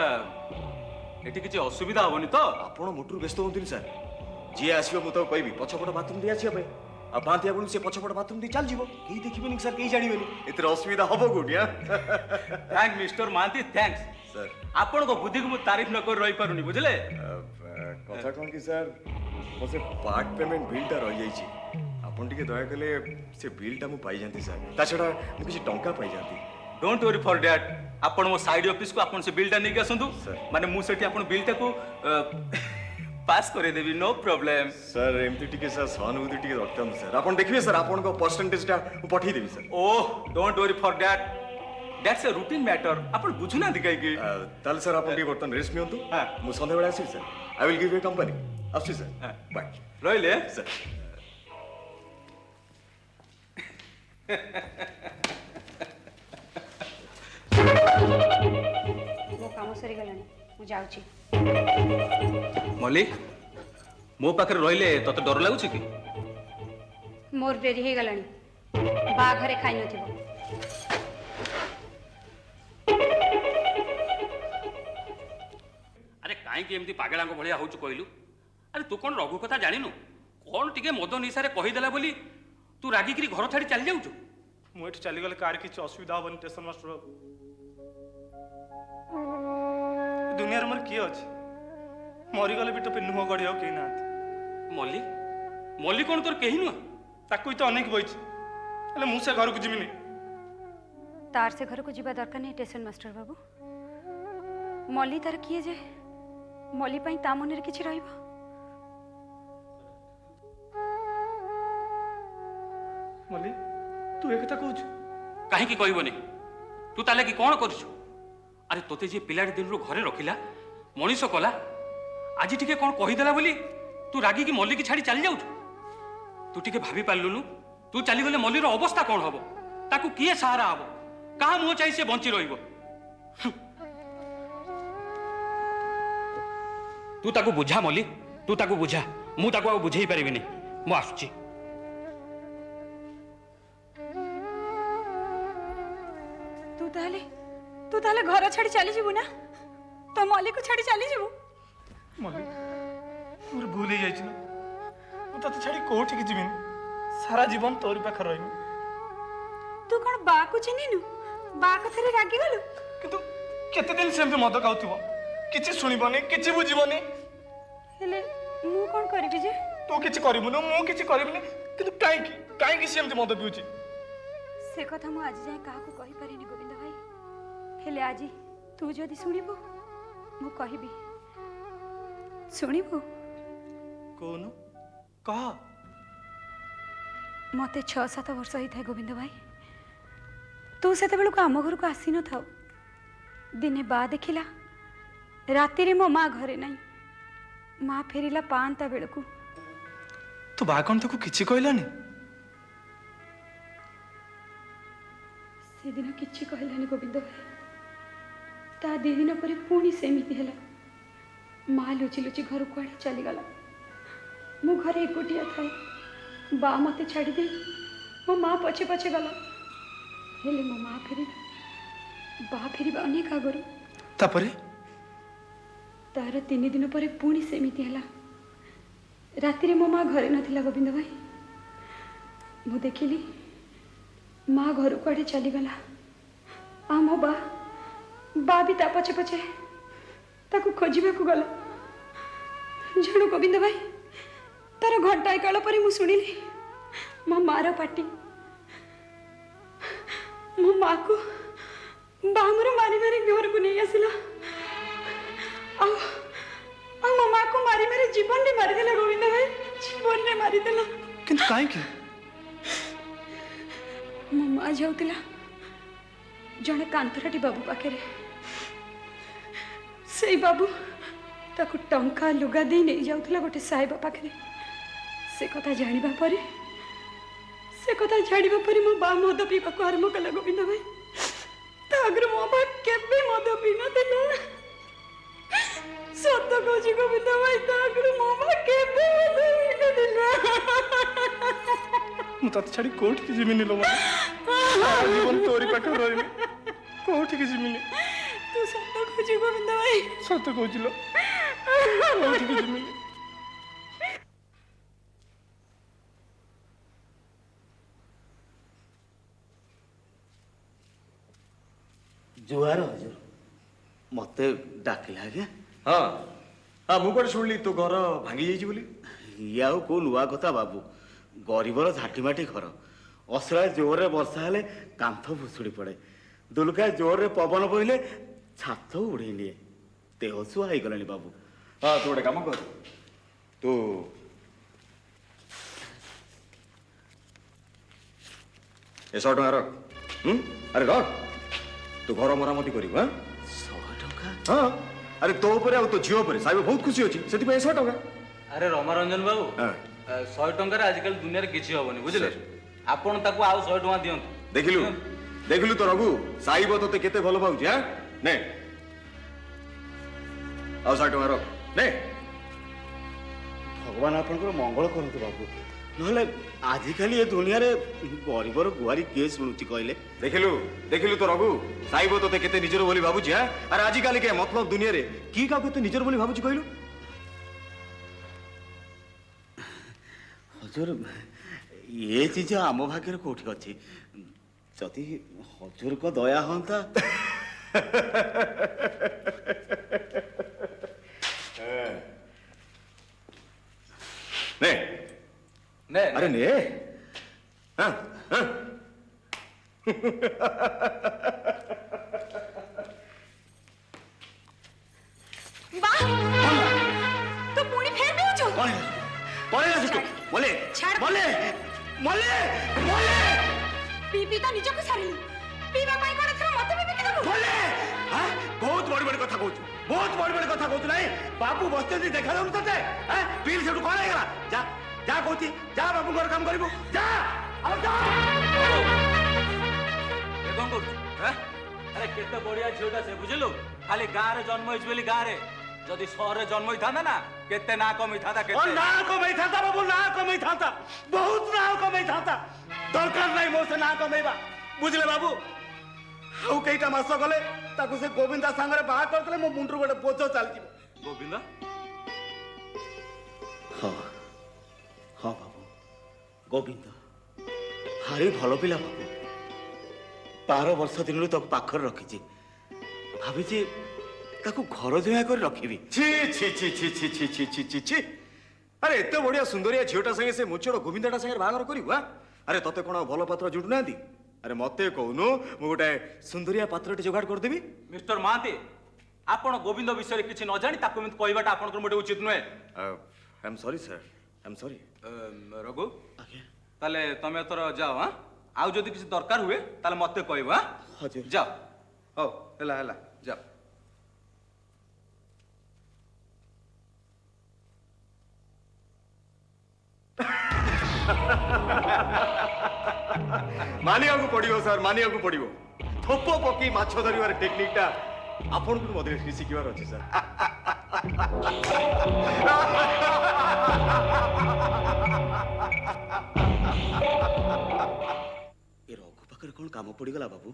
ଏଠି କିଛି ଅସୁବିଧା ହବନି ତ? ଆପଣ ମୋଟରୁ ବ୍ୟସ୍ତ ହୁଅନ୍ତୁନି ସାର୍। ଯିଏ ଆସିବ ମୁଁ ତାକୁ କହିବି ପଛପଟ ବାଥରୁମ୍ ଦେଇ ଆସିବା ପାଇଁ, ଆଉ ବାନ୍ତି ଆପଣଙ୍କୁ ସେ ପଛପଟ ବାଥରୁମ୍ ଦେଇ ଚାଲିଯିବ। କେହି ଦେଖିବେନି ସାର୍, କେହି ଜାଣିବେନି। ଏଥିରେ ଅସୁବିଧା ହବ କୋଉଠି? Thank mister Mohanty, thanks sir. ଆପଣଙ୍କ ବୁଦ୍ଧିକୁ ମୁଁ ତାରିଫ ନ କରି ରହିପାରୁନି, ବୁଝିଲେ? କଥା କ'ଣ କି ସାର୍, ମୋ ସେ ପାର୍ଟ ପେମେଣ୍ଟ ବିଲ୍ଟା ରହିଯାଇଛି। ଆପଣ ଟିକେ ଦୟାକଲେ ସେ ବିଲ୍ଟା ମୁଁ ପାଇଯାନ୍ତି ସାର୍। ତା ଛଡ଼ା ମୁଁ କିଛି ଟଙ୍କା ପାଇଯାନ୍ତି। Don't worry for that. ଆପଣ ମୋ ସାଇଡ୍ ଅଫିସକୁ ଆପଣ ସେ ବିଲ୍ଟା ନେଇକି ଆସନ୍ତୁ। Sir. ମାନେ ମୁଁ ସେଠି ଆପଣ ବିଲ୍ଟାକୁ ପାସ୍ କରେଇଦେବି, ନୋ ପ୍ରୋବ୍ଲେମ୍। ସାର୍, ଏମିତି ଟିକେ ସାର୍ ସହାନୁଭୂତି ଟିକେ ରଖିଥାନ୍ତୁ ସାର୍। ଆପଣ ଦେଖିବେ ସାର୍, ଆପଣଙ୍କ ପରସେଣ୍ଟେଜଟା ମୁଁ ପଠେଇଦେବି sir. Oh, don't worry for that, that's A routine matter. ଆପଣ ବୁଝୁନାହାନ୍ତି କାହିଁକି? ତାହେଲେ ସାର୍ ଆପଣ ଟିକେ ବର୍ତ୍ତମାନ ରେଷ୍ଟ ନିଅନ୍ତୁ। ହଁ। ମୁଁ ସନ୍ଧ୍ୟାବେଳେ ଆସିବି sir. I will give U A company. ଆସୁଛି ସାର୍, ବାଏ ରହିଲେ। ସାର୍। ମୋ କାମ ସରିଗଲାଣି, ମୁଁ ଯାଉଛି। ମଲ୍ଲିକ, ମୋ ପାଖରେ ରହିଲେ ତତେ ଡର ଲାଗୁଛି କି? मोर डेरी हो गलानी बा घरे खाई नथिबो। अरे कहीं एमती पागला भाया हूँ कहलु? अरे तू कौन रघु कथा जानिनु? कौन टिके मद निशारे कहीदेला बोली तू रागिकी घर छाड़ी चली जाऊँ? ମୁଁ ଏଠି ଚାଲିଗଲେ କାହାର କିଛି ଅସୁବିଧା ହବନି ଷ୍ଟେସନ ମାଷ୍ଟର ବାବୁ। ଦୁନିଆରେ ମୋର କିଏ ଅଛି? ମରିଗଲେ ବି ତ ନୁହଁ ଗଢ଼ିବାକୁ କେହି ନାହାନ୍ତି। ମଲ୍ଲି ମଲ୍ଲି କଣ ତୋର କେହି ନୁହଁ? ତାକୁ ହିଁ ତ ଅନେକ ବଇଛି, ହେଲେ ମୁଁ ସେ ଘରକୁ ଯିବିନି। तार से घर को जीवा दरकार नहीं स्टेशन मास्टर बाबू। मल्ली तार किए जे मल्ली पाई ता मन किछि रहइबो। ମଲ୍ଲି ତୁ ଏ କଥା କହୁଛୁ? କାହିଁକି କହିବନି? ତୁ ତାହେଲେ କି କଣ କରିଛୁ? ଆରେ ତୋତେ ଯେ ପିଲାଟି ଦିନରୁ ଘରେ ରଖିଲା, ମଣିଷ କଲା, ଆଜି ଟିକେ କଣ କହିଦେଲା ବୋଲି ତୁ ରାଗିକି ମଲ୍ଲିକି ଛାଡ଼ି ଚାଲି ଯାଉଛୁ? ତୁ ଟିକେ ଭାବି ପାରିଲୁନୁ? ତୁ ଚାଲିଗଲେ ମଲ୍ଲିର ଅବସ୍ଥା କଣ ହବ? ତାକୁ କିଏ ସାହାରା ହବ? କାହା ମୁହଁ ଚାହିଁ ସେ ବଞ୍ଚି ରହିବ? ତୁ ତାକୁ ବୁଝା ମଲ୍ଲି, ତୁ ତାକୁ ବୁଝା। ମୁଁ ତାକୁ ଆଉ ବୁଝେଇ ପାରିବିନି। ମୁଁ ଆସୁଛି। तू ताले घर छाड़ी चली जीवु ना? तो मल्ली को छाड़ी चली जीवु? ମଲ୍ଲି ମୋର ଭୁଲ ହେଇଯାଇଛି ନା। ମୁଁ ତତେ ଛାଡ଼ି କୋଉଠିକି ଯିବିନି। ସାରା ଜୀବନ ତୋରି ପାଖରେ ରହିବି। तू कौन बा को चिन्हिनु? बा कथरे रागी गलु? କିନ୍ତୁ କେତେ ଦିନ ସେମିତି ମଦ ଖାଉଥିବ, କିଛି ଶୁଣିବନି, କିଛି ବୁଝିବନି। हेले मु कौन करबी जे? ତୁ କିଛି କରିବୁନି, ମୁଁ କିଛି କରିବିନି, କିନ୍ତୁ କାହିଁକି କାହିଁକି ସେ ଏମିତି ମଦ ପିଉଛି? से कथा मु आज जाए काहा को कहि परिनी गोविंद भाई। हेले आजी तू जदि सुनिबो मु कहिबी। सुनिबो? कौन कह। मते 6-7 वर्ष ही था गोविंद भाई। तू से बेलू आम घर को आसी न था। दिने बा देखिला राति रे मो माँ घरे नहीं। माँ फेरिला पांता बेलू तू बा कौन ताको किछि कहलानी? से दिन किछि कहलानी गोविंद भाई। ता 2 दिन पर पुणी सेमिति हैला। माँ लुचि लुचि घर कुआड़े चली गला। मु घरे एकुटिया थाए। बा मते छाड़ी दे मो माँ पछे पछे गला। हेले मो माँ फेरी बा फेरिबा अनेक आगरु। तापरे तार 3 दिन पर पुणी सेमिति हैला। राति रे मो माँ घरे नथिला गोविंद भाई। मु देखिली माँ घर कुआड़े चली गला। आ मो बा भी ता पछे पछे ताको खोजिबा को गला। जानो गोविंद भाई तार घंटाए काल पर मु सुनिली मो मार पाटी। मो माँ को बामर मारी मारी घर को नहीं आसिला। मो माँ को मारी मारी जीवन रे मारी देला गोविंद भाई। जीवन रे मारी देला। किंतु काहे की? मो माँ जाउतिला जने कांतराटी बाबू पाखे। से बाबू ताकू टंका लुगा दे नहीं जाउतिला गोटे साहेब पाखे। से कथा जानिबा परे मो बा मद पीवा को आरंभ कला गोविंद भाई। तागर मो बा केबे मद पी न देला। सत कहूची गोविंद भाई तागर मो बा केबे मद पी न देला। ମୁଁ ତତେ ଛାଡ଼ି କୋଉଠିକି ଯିବିନି ଲୋ ମା। ସାରା ଜୀବନ ତୋରି ପାଖରେ ରହିବି, କୋଉଠିକି ଯିବିନି। तू सत कहूची गोविंद भाई? ସତ କହୁଛି ଲୋ, କୋଉଠିକି ଯିବିନି। जुआर हजूर मते डाकिला आज्ञा। ହଁ ହଁ ମୁଁ କୁଆଡ଼େ ଶୁଣିଲି ତୋ ଘର ଭାଙ୍ଗି ଯାଇଛି ବୋଲି। ଇଏ ଆଉ କୋଉ ନୂଆ କଥା ବାବୁ। ଗରିବର ଝାଟିମାଟି ଘର। ଅସରାଏ ଜୋରରେ ବର୍ଷା ହେଲେ କାନ୍ଥ ଭୁଷୁଡ଼ି ପଡ଼େ। ଦୁଲକାଏ ଜୋରରେ ପବନ ବହିଲେ ଛାତ ଉଡ଼େଇ ନିଏ। ଦେହସୁଆ ହେଇଗଲାଣି ବାବୁ। ହଁ ତୁ ଗୋଟେ କାମ କର, ତୁ ଏ 100 ଟଙ୍କା ରଖ। ଆରେ ରଖ, ତୁ ଘର ମରାମତି କରିବୁ। 100 ଟଙ୍କା? ହଁ ଆରେ ତୋ ଉପରେ ଆଉ ତୋ ଝିଅ ଉପରେ ସାହେବ ବହୁତ ଖୁସି ଅଛି, ସେଥିପାଇଁ 100 ଟଙ୍କା। ଆରେ ରମାରଞ୍ଜନ ବାବୁ, ହଁ। 100 ଟଙ୍କାରେ ଆଜିକାଲି ଦୁନିଆରେ କିଛି ହବନି ବୁଝିଲେ। ଆପଣ ତାକୁ ଆଉ 100 ଟଙ୍କା ଦିଅନ୍ତୁ। ଦେଖିଲୁ ଦେଖିଲୁ ତ ରଘୁ, ସାହିବ ତୋତେ କେତେ ଭଲ ପାଉଛି। ନେ ଆଉ 100 ଟଙ୍କା ରଖ, ନେ। ଭଗବାନ ଆପଣଙ୍କର ମଙ୍ଗଳ କରନ୍ତୁ ବାବୁ। নহলে ଆଜିକାଲି ଏ ଦୁନିଆରେ ଗରିବର ଗୁହାରି କିଏ ଶୁଣୁଛି କହିଲେ? ଦେଖିଲୁ ଦେଖିଲୁ ତ ରଘୁ ସାଇବ ତୋତେ କେତେ ନିଜର ବୋଲି ଭାବୁଛି। ହଁ ଆରେ ଆଜିକାଲି କେ ମତଲବ ଦୁନିଆରେ କି କାହାକୁ ଏତେ ନିଜର ବୋଲି ଭାବୁଛି କହିଲୁ? ହଜୁର ଏ ଚିଜ ଆମ ଭାଗ୍ୟରେ କୋଉଠି ଅଛି? ଯଦି ହଜୁରଙ୍କ ଦୟା ହୁଅନ୍ତା। ନେ ନେ ଆରେ ନେ ହଁ ହଁ ବାহ ତୁ ପୁଣି ଫେର ପିଉଛୁ? ଛାଡ଼। ପିଇ ତ ନିଜକୁ ସାରିଲି, ପିଇବା ପାଇଁ କଣ ଏଥର ମତେ ବି ବିକି ଦେବୁ? ବହୁତ ବଡ ବଡ କଥା କହୁଛୁ, ବହୁତ ବଡ ବଡ କଥା କହୁଛୁ। ନାଇଁ ବାବୁ ବସିଛନ୍ତି ଦେଖା ଯାଉନି ତତେ? ପିଲ୍ ସେଠୁ କଣ ହେଇଗଲା? ଯା ଯା କହୁଛି, ଯା ବାବୁଙ୍କର କାମ କରିବୁ, ଯା ଆଉ ଯା। ଏ କଣ କରୁଛୁ? ଆରେ କେତେ ବଢିଆ ଝିଅଟା ସେ, ବୁଝିଲୁ? ଖାଲି ଗାଁରେ ଜନ୍ମ ହେଇଛି ବୋଲି ଗାଁରେ, ଯଦି ସହରରେ ଜନ୍ମ ହେଇଥାନ୍ତା ନା କେତେ ନାଁ କମେଇଥାନ୍ତା। ନାଁ କମେଇଥାନ୍ତା ବାବୁ, ନାଁ କମେଇଥାନ୍ତା, ବହୁତ ନାଁ କମେଇଥାନ୍ତା। ଦରକାର ନାହିଁ ମୋ ସେ ନାଁ କମେଇବା, ବୁଝିଲେ ବାବୁ? ଆଉ କେଇଟା ମାସ ଗଲେ ତାକୁ ସେ ଗୋବିନ୍ଦା ସାଙ୍ଗରେ ବାହା କରିଦେଲେ ମୋ ମୁଣ୍ଡରୁ ଗୋଟେ ବୋଝ ଚାଲିଯିବ। ଗୋବିନ୍ଦ? ହଁ ହଁ ବାବୁ, ଗୋବିନ୍ଦ ଭାରି ଭଲ ପିଲା ବାବୁ। 12 ବର୍ଷ ଦିନରୁ ତାକୁ ପାଖରେ ରଖିଛି, ଭାବିଛି ତାକୁ ଘର ଜୋୟା କରି ରଖିବି। ছি ছি ছি ছি ছি ছি ছি ছি ছি ছি আরে এতে বড়িয়া সুন্দরিয়া ঝিওটা সাথে সে মুচড় গোবিন্দাটা সাথে বাহাঘর করিবু? হ্যাঁ আরে তোতে কোন ভালো পাত্র জুটু নাহান্তি? আরে মতে কହୁनु মু গোটে সুন্দরিয়া পাত্রটি যোগাড় করদেবি। ମିଷ୍ଟର ମହାନ୍ତି, ଆପଣ ଗୋବିନ୍ଦ ବିଷୟରେ କିଛି ନ ଜାଣି ତାକୁ ଏମିତି କହିବାଟା ଆପଣଙ୍କର ମୋଟେ ଉଚିତ ନୁହେଁ। I am sorry sir, I am sorry. Raghu ଆଜ୍ଞା ତାହେଲେ ତମେ ଏଥର ଯାଅ। ହଁ ଆଉ ଯଦି କିଛି ଦରକାର ହୁଏ ତାହେଲେ ମତେ କହିବ। ହଜୁର। ଯାଅ। ହଉ ହେଲା ହେଲା ଯାଅ। মানিବାକୁ ପଡିବ ସାର୍, ମାନିବାକୁ ପଡିବ। ଥୋପ ପକେଇ ମାଛ ଧରିବାର ଟେକ୍ନିକଟା ଆପଣଙ୍କୁ ମଧ୍ୟ ଶିଖିବାର ଅଛି ସାର୍। ଏ ରଘୁ ପାଖରେ କଣ କାମ ପଡିଗଲା ବାବୁ?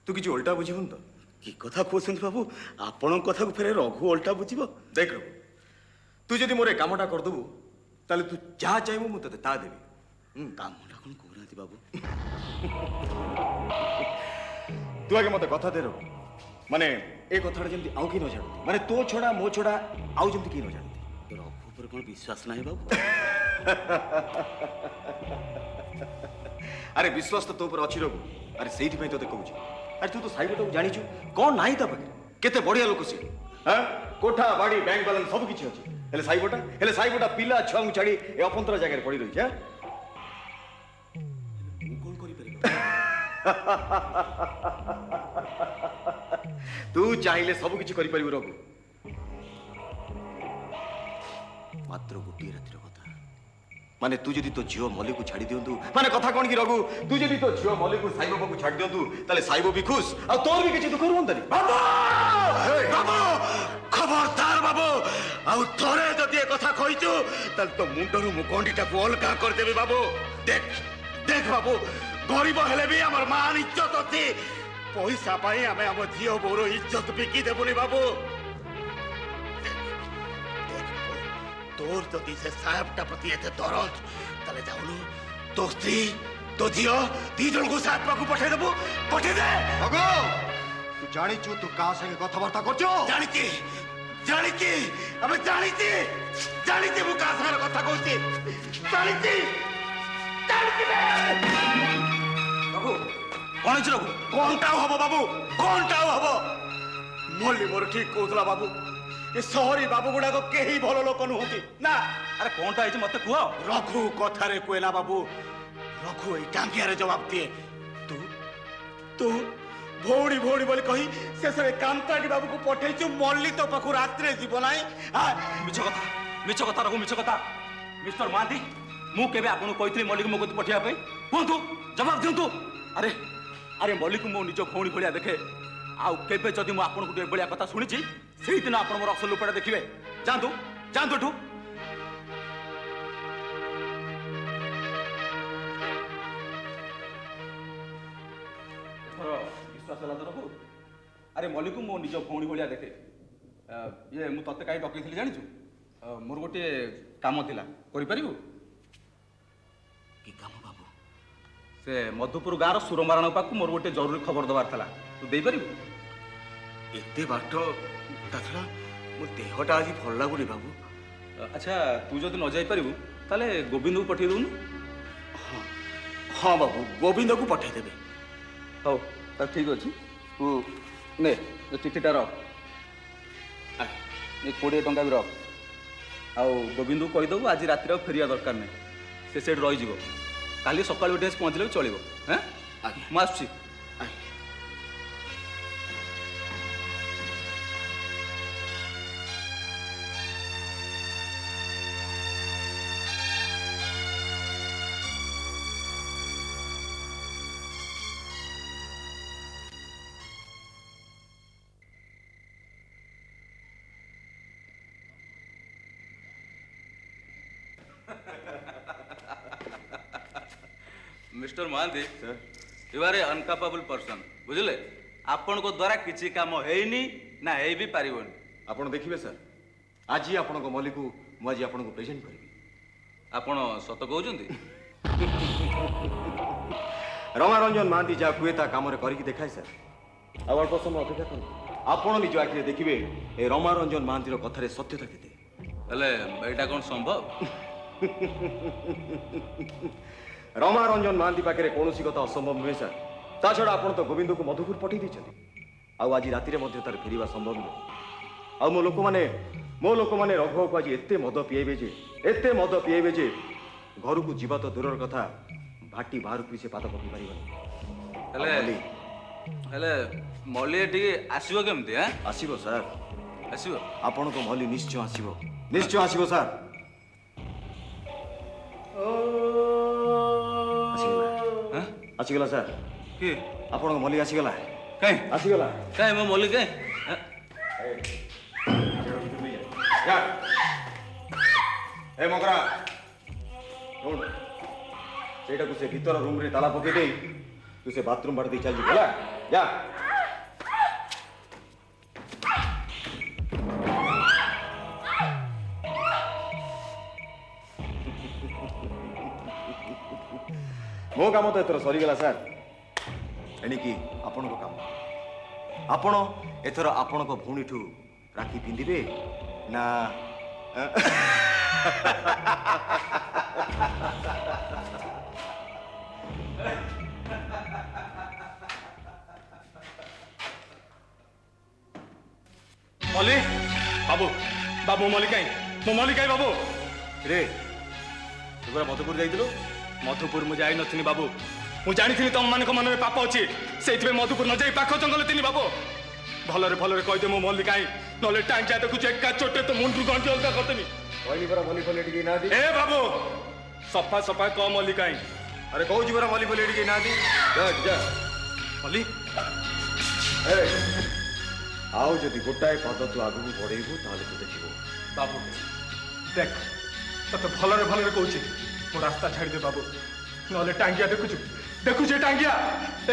ତୁ କିଛି ଓଲଟା ବୁଝିବୁନି ତ? କି କଥା କହୁଛନ୍ତି ବାବୁ? ଆପଣଙ୍କ କଥାକୁ ଫେରେ ରଘୁ ଓଲଟା ବୁଝିବ? ଦେଖ ରଘୁ, ତୁ ଯଦି ମୋର ଏ କାମଟା କରିଦେବୁ ତାହେଲେ ତୁ ଯାହା ଚାହିଁବୁ ମୁଁ ତତେ ତାହା ଦେବି। କାମଟା କଣ କହୁନାହାନ୍ତି ବାବୁ? ତୁ ଆଗେ ମତେ କଥା ଦେ ରଘୁ, ମାନେ ଏ କଥାଟା ଯେମିତି ଆଉ କେହି ନ ଜାଣନ୍ତି, ମାନେ ତୋ ଛଡା ମୋ ଛଡା ଆଉ ଯେମିତି କେହି ନ ଜାଣନ୍ତି। ରଘୁ ଉପରେ କଣ ବିଶ୍ୱାସ ନାହିଁ ବାବୁ? ଆରେ ବିଶ୍ୱାସ ତ ତୋ ଉପରେ ଅଛି ରଘୁ। ଆରେ ସେଇଥିପାଇଁ ତତେ କହୁଛି। ଆରେ ତୁ ତ ସାଇବଟାକୁ ଜାଣିଛୁ, କଣ ନାହିଁ ତା ପାଖରେ? କେତେ ବଢିଆ ଲୋକ ସିଏ। ହଁ କୋଠା ବାଡି ବ୍ୟାଙ୍କ ବାଲାନ୍ସ ସବୁ କିଛି ଅଛି। ହେଲେ ସାଇବଟା ପିଲା ଛୁଆଙ୍କୁ ଛାଡି ଏ ଅପନ୍ତରା ଜାଗାରେ ପଡି ରହିଛି। ମୁଁ କଣ କରିପାରିବି? ତୁ ଚାହିଁଲେ ସବୁ କିଛି କରିପାରିବୁ ରଘୁ, ମାତ୍ର ଗୋଟିଏ ରାତିର କଥା। ମାନେ ତୁ ଯଦି ତୋ ଝିଅ ମଲ୍ଲିକୁ ଛାଡି ଦିଅନ୍ତୁ, ମାନେ କଥା କଣ କି ରଘୁ, ତୁ ଯଦି ତୋ ଝିଅ ମଲ୍ଲିକୁ ସାଇବ ବାବୁ ଛାଡି ଦିଅନ୍ତୁ ତାହେଲେ ସାଇବ ବି ଖୁସ ଆଉ ତୋର ବି କିଛି ଦୁଃଖ ରୁହନ୍ତାନି। ବାବୁ ଖବରଦାର ବାବୁ, ଆଉ ଥରେ ଯଦି ଏ କଥା କହିଛୁ ତାହେଲେ ତ ମୁଣ୍ଡରୁ ମୁଁ ଗଣ୍ଡିଟାକୁ ଅଲଗା କରିଦେବି ବାବୁ। ଦେଖ ଦେଖ ବାବୁ, ଗରିବ ହେଲେ ବି ଆମର ମାନ ଇଜ୍ଜତ ଅଛି। ପଇସା ପାଇଁ ଆମେ ଆମ ଝିଅ ବୋଉର ଇଜ୍ଜତ ବିକି ଦେବୁନି ବାବୁ। তোর যদি সে সাহেবটা প্রতি এতে দরদ, তাহলে যাওনু তো স্ত্রী তো ঝিও 2 জনକୁ সাহেব পাখু পঠাই দেবো, পঠাই দে। রঘু তু জানিଛୁ তু কাହା ସାଙ୍ଗେ କଥାବାର୍ତ୍ତା କରୁଛୁ? জানিছি জানিছি আমি জানিছি জানিছি ମୁଁ କାହା ସାଙ୍ଗରେ କଥା କହୁଛି, ଜାଣିଛି ଜାଣିଛି। ରଘୁ କଣ ହେଇଛି ରଘୁ? কোনটা হব বাবু, কোনটা হব? মল্লি মোর ঠিক কହୁଥିଲା বাবু, ଏ ସହରୀ ବାବୁ ଗୁଡାକ କେହି ଭଲ ଲୋକ ନୁହନ୍ତି ନା। ଆରେ କଣଟା ହେଇଛି ମତେ କୁହ। ରଘୁ କଥାରେ କୁହେ ନା ବାବୁ, ରଘୁ ଏଇ ଟାଙ୍ଗିଆରେ ଜବାବ ଦିଏ। ତୁ ତୁ ଭଉଣୀ ଭଉଣୀ ବୋଲି କହି ଶେଷରେ କାନ୍ତାଟି ବାବୁକୁ ପଠେଇଛୁ, ମଲ୍ଲି ତୋ ପାଖକୁ ରାତିରେ ଯିବ ନାହିଁ। ମିଛ କଥା ରଘୁ, ମିଛ କଥା। ମିଷ୍ଟର ମହାନ୍ତି, ମୁଁ କେବେ ଆପଣଙ୍କୁ କହିଥିଲି ମଲ୍ଲିକୁ ମୋ କତି ପଠେଇବା ପାଇଁ? କୁହନ୍ତୁ, ଜବାବ ଦିଅନ୍ତୁ। ଆରେ ଆରେ ମଲ୍ଲିକୁ ମୁଁ ନିଜ ଭଉଣୀ ଭଳିଆ ଦେଖେ, ଆଉ କେବେ ଯଦି ମୁଁ ଆପଣଙ୍କୁ ଏଭଳିଆ କଥା ଶୁଣିଛି ସେଇଦିନ ଆପଣ ମୋର ଅସଲ ରୂପଟା ଦେଖିବେ। ଯାଆନ୍ତୁ ଯାଆନ୍ତୁ ଏଠୁ। ହେଲା ତରଫରୁ ଆରେ ମଲ୍ଲିକୁ ମୋ ନିଜ ଭଉଣୀ ଭଳିଆ ଦେଖେ। ଇଏ ମୁଁ ତତେ କାହିଁ ଡକେଇଥିଲି ଜାଣିଛୁ? ମୋର ଗୋଟିଏ କାମ ଥିଲା, କରିପାରିବୁ? କି କାମ ବାବୁ? ସେ ମଧୁପୁର ଗାଁର ସୁରମାରାଣ ପାଖକୁ ମୋର ଗୋଟେ ଜରୁରୀ ଖବର ଦେବାର ଥିଲା, ତୁ ଦେଇପାରିବୁ? ଏତେ ବାଟ, ତା ଛଡ଼ା ମୋ ଦେହଟା ଆଜି ଭଲ ଲାଗୁନି ବାବୁ। ଆଚ୍ଛା ତୁ ଯଦି ନ ଯାଇପାରିବୁ ତାହେଲେ ଗୋବିନ୍ଦକୁ ପଠେଇ ଦେଉନୁ। ହଁ ବାବୁ, ଗୋବିନ୍ଦକୁ ପଠେଇଦେବେ। ହଉ ତାହେଲେ ଠିକ୍ ଅଛି, ତୁ ନେ ଚିଠିଟା ରଖ, ଏ 20 ଟଙ୍କା ବି ରଖ। ଆଉ ଗୋବିନ୍ଦକୁ କହିଦେବୁ ଆଜି ରାତିରେ ଆଉ ଫେରିବା ଦରକାର ନାହିଁ, ସେ ସେଇଠି ରହିଯିବ। କାଲି ସକାଳୁ ଉଠି ଆସି ପହଞ୍ଚିଲେ ବି ଚଳିବ। ହଁ ଆଜ୍ଞା ମୁଁ ଆସୁଛି। ଆଜ୍ଞା। Mister Mohanty you are a uncapable person, बुझले? आपण को द्वारा किसी काम हेनी ना हे भी पारिबनी। ଆପଣ ଦେଖିବେ ସାର୍, ଆଜି ଆପଣଙ୍କ ମଲ୍ଲିକୁ ମୁଁ ଆଜି ଆପଣଙ୍କୁ ପ୍ରେଜେଣ୍ଟ କରିବି। आपण सत कहउचंती? ରମାରଞ୍ଜନ ମହାନ୍ତି ଯାହା କୁହେ ତା କାମରେ କରିକି ଦେଖାଏ ସାର୍। ଆଉ ଅଳ୍ପ ସମୟ ଅପେକ୍ଷା କରନ୍ତୁ, ଆପଣ ନିଜ ଆଖିରେ ଦେଖିବେ ଏ ରମାରଞ୍ଜନ ମହାନ୍ତିର କଥାରେ ସତ୍ୟତା କେତେ। ହେଲେ ଏଇଟା କ'ଣ ସମ୍ଭବ? ରମାରଞ୍ଜନ ମହାନ୍ତି ପାଖରେ କୌଣସି କଥା ଅସମ୍ଭବ ନୁହେଁ ସାର୍। ତା ଛଡ଼ା ଆପଣ ତ ଗୋବିନ୍ଦକୁ ମଧୁପୁର ପଠେଇ ଦେଇଛନ୍ତି, ଆଉ ଆଜି ରାତିରେ ମଧ୍ୟ ତାର ଫେରିବା ସମ୍ଭବ ନୁହେଁ। ଆଉ ମୋ ଲୋକମାନେ ରଘୁକୁ ଆଜି ଏତେ ମଦ ପିଏଇବେ ଯେ ଘରକୁ ଯିବା ତ ଦୂରର କଥା, ଭାଟି ବାହାରକୁ ବି ସେ ପାଦ ପକାଇ ପାରିବନି। ହେଲେ ହେଲେ ମଲ୍ଲି ଏଠିକି ଆସିବ କେମିତି? ଆସିବ ସାର୍, ଆସିବ? ଆପଣଙ୍କ ମଲ୍ଲି ନିଶ୍ଚୟ ଆସିବ ସାର୍। ଆସିଗଲା ସାର୍, କିଏ? ଆପଣଙ୍କ ମଲ୍ଲି ଆସିଗଲା। କାଇଁ ଆସିଗଲା କାଇଁ ମୋ ମଲ୍ଲି କାଇଁ? ଏ ମକରା ସେଇଟାକୁ ସେ ଭିତର ରୁମ୍ରେ ତାଲା ପକେଇ ଦେଇ ତୁ ସେ ବାଥରୁମ୍ ବାଟ ଦେଇ ଚାଲିଯିବୁ ହେଲା। ଯା। ମୋ କାମ ତ ଏଥର ସରିଗଲା ସାର୍, ଏଣିକି ଆପଣଙ୍କ କାମ। ଆପଣ ଏଥର ଆପଣଙ୍କ ଭଉଣୀଠୁ ରାକ୍ଷୀ ପିନ୍ଧିବେ ନା ମଲ୍ଲି? ବାବୁ ବାବୁ ମଲ୍ଲି କାଇଁ? ମୋ ମଲ୍ଲି କାଇଁ ବାବୁ? ରେ ତୁ ପରା ମଧୁପୁର ଯାଇଥିଲୁ? ମଧୁପୁର ମୁଁ ଯାଇ ନଥିଲି ବାବୁ, ମୁଁ ଜାଣିଥିଲି ତମମାନଙ୍କ ମନରେ ପାପ ଅଛି, ସେଇଥିପାଇଁ ମଧୁପୁର ନ ଯାଇ ପାଖ ଜଙ୍ଗଲ ଥିଲି ବାବୁ। ଭଲରେ ଭଲରେ କହିଦେ ମୋ ମଲ୍ଲି କାଇଁ, ନହେଲେ ଟାଙ୍କିଆ ଦେଖୁଛୁ ଏକା ଚୋଟେ ତ ମୁଣ୍ଡରୁ ଗଣ୍ଠି ଅଲଗା କରିଦେବି। କହିଲି ପରା ମଲ୍ଲି ଫଲ୍ଲି ଏଠି କେହି ନାହାନ୍ତି। ଏ ବାବୁ ସଫା ସଫା କହ ମଲ୍ଲି କାଇଁ? ଆରେ କହୁଛି ପରା ମଲ୍ଲି ଫଲ୍ଲି ଏଠି କେହି ନାହାନ୍ତି। ଯା ମଲ୍ଲି ଆଉ ଯଦି ଗୋଟାଏ ପାଦ ତୁ ଆଗକୁ ବଢେଇବୁ ତାହେଲେ ତୁ ଦେଖିବୁ। ବାବୁ ଦେଖ ତତେ ଭଲରେ ଭଲରେ କହୁଛି, ମୋ ରାସ୍ତା ଛାଡ଼ିଦେ ବାବୁ, ନହେଲେ ଟାଙ୍ଗିଆ ଦେଖୁଛୁ ଟାଙ୍ଗିଆ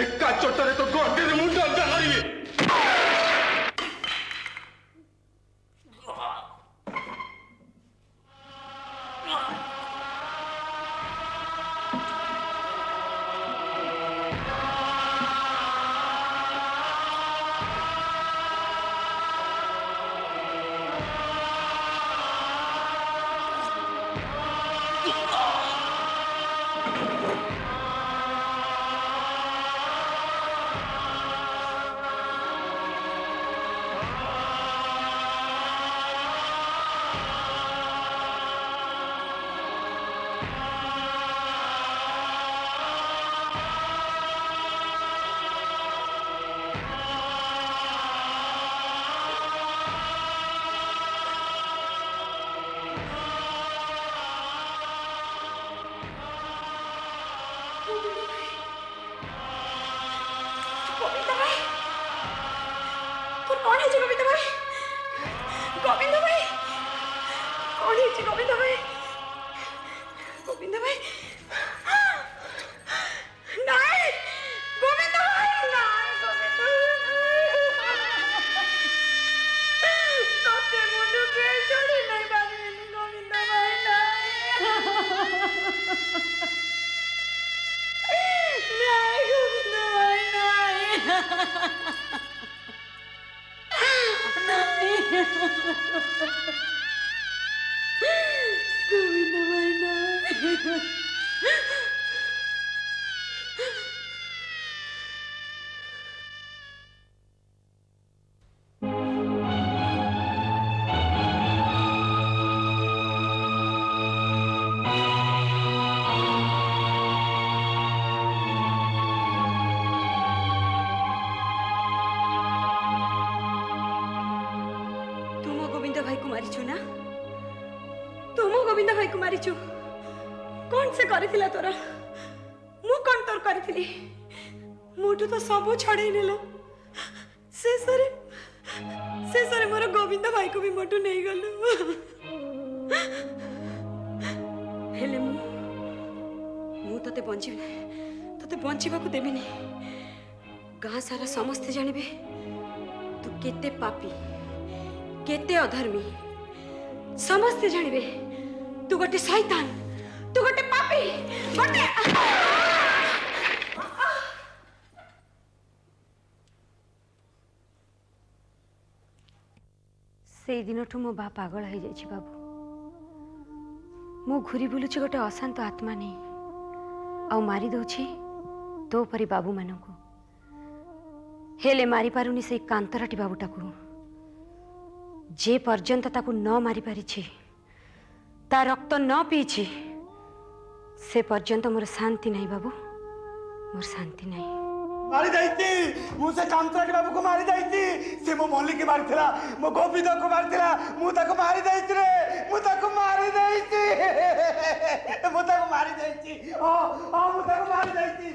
ଏକା ଚୋଟରେ ତ ଗଣ୍ଠିରେ ମୁଣ୍ଡ ଅଲଗା କରିବି। ଗୋବିନ୍ଦ ଭାଇନା तुम गोविंद भाई को मारिछु ना तुम गोविंद भाई को मारिछु कौन से करथिला तोरा मु कौन तोर करथिली मोटू तो सब छड़े नेलो शेषरे मोर गोविंद भाई को भी मोटू नहीं गलु हेले मु तते बंचिबा को देबिनी गाँ सारा समस्ते जानिबे तू केते पापी केते अधर्मी समस्ते जानिबे तू गोटे शैतान तू गोटे पापी गोटे से दिनठू मो बा पागल हो जाइछि बाबू मु घुरी बुलुछि गोटे अशांत आत्मा नहीं आ मारी दउछि तो परी बाबू मानकू हेले मारी पारुनी से कांतराटी बाबूटाकू जे पर्यंत ताकू न मारी पारिछि ता रक्त न पीछि से पर्यंत मोर शांति नहीं बाबू मोर शांति नहीं मारी जाइती मु से कांतराटी बाबू को मारी जाइती से मो मल्लिक मारिथिला मो गोविंद को मारिथिला मु ताको मारी जाइती रे मु ताको मारी जाइती मु ताको मारी जाइती ओ मु ताको मारी जाइती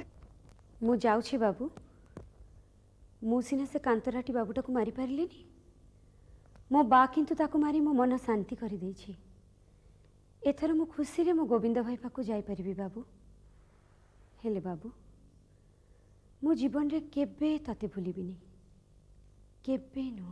मु जाउछि बाबू मु सिना से कांतराटी बाबूटाकू मारी पारिलेनी मो बा किंतु ताकू मारी मो मन शांति कर देछि एथर मु खुशी रे मो गोविंद भाई पाकू जाई परिबी बाबू हेले बाबू मो जीवन रे केबे तते भूलिबिनी केबे नो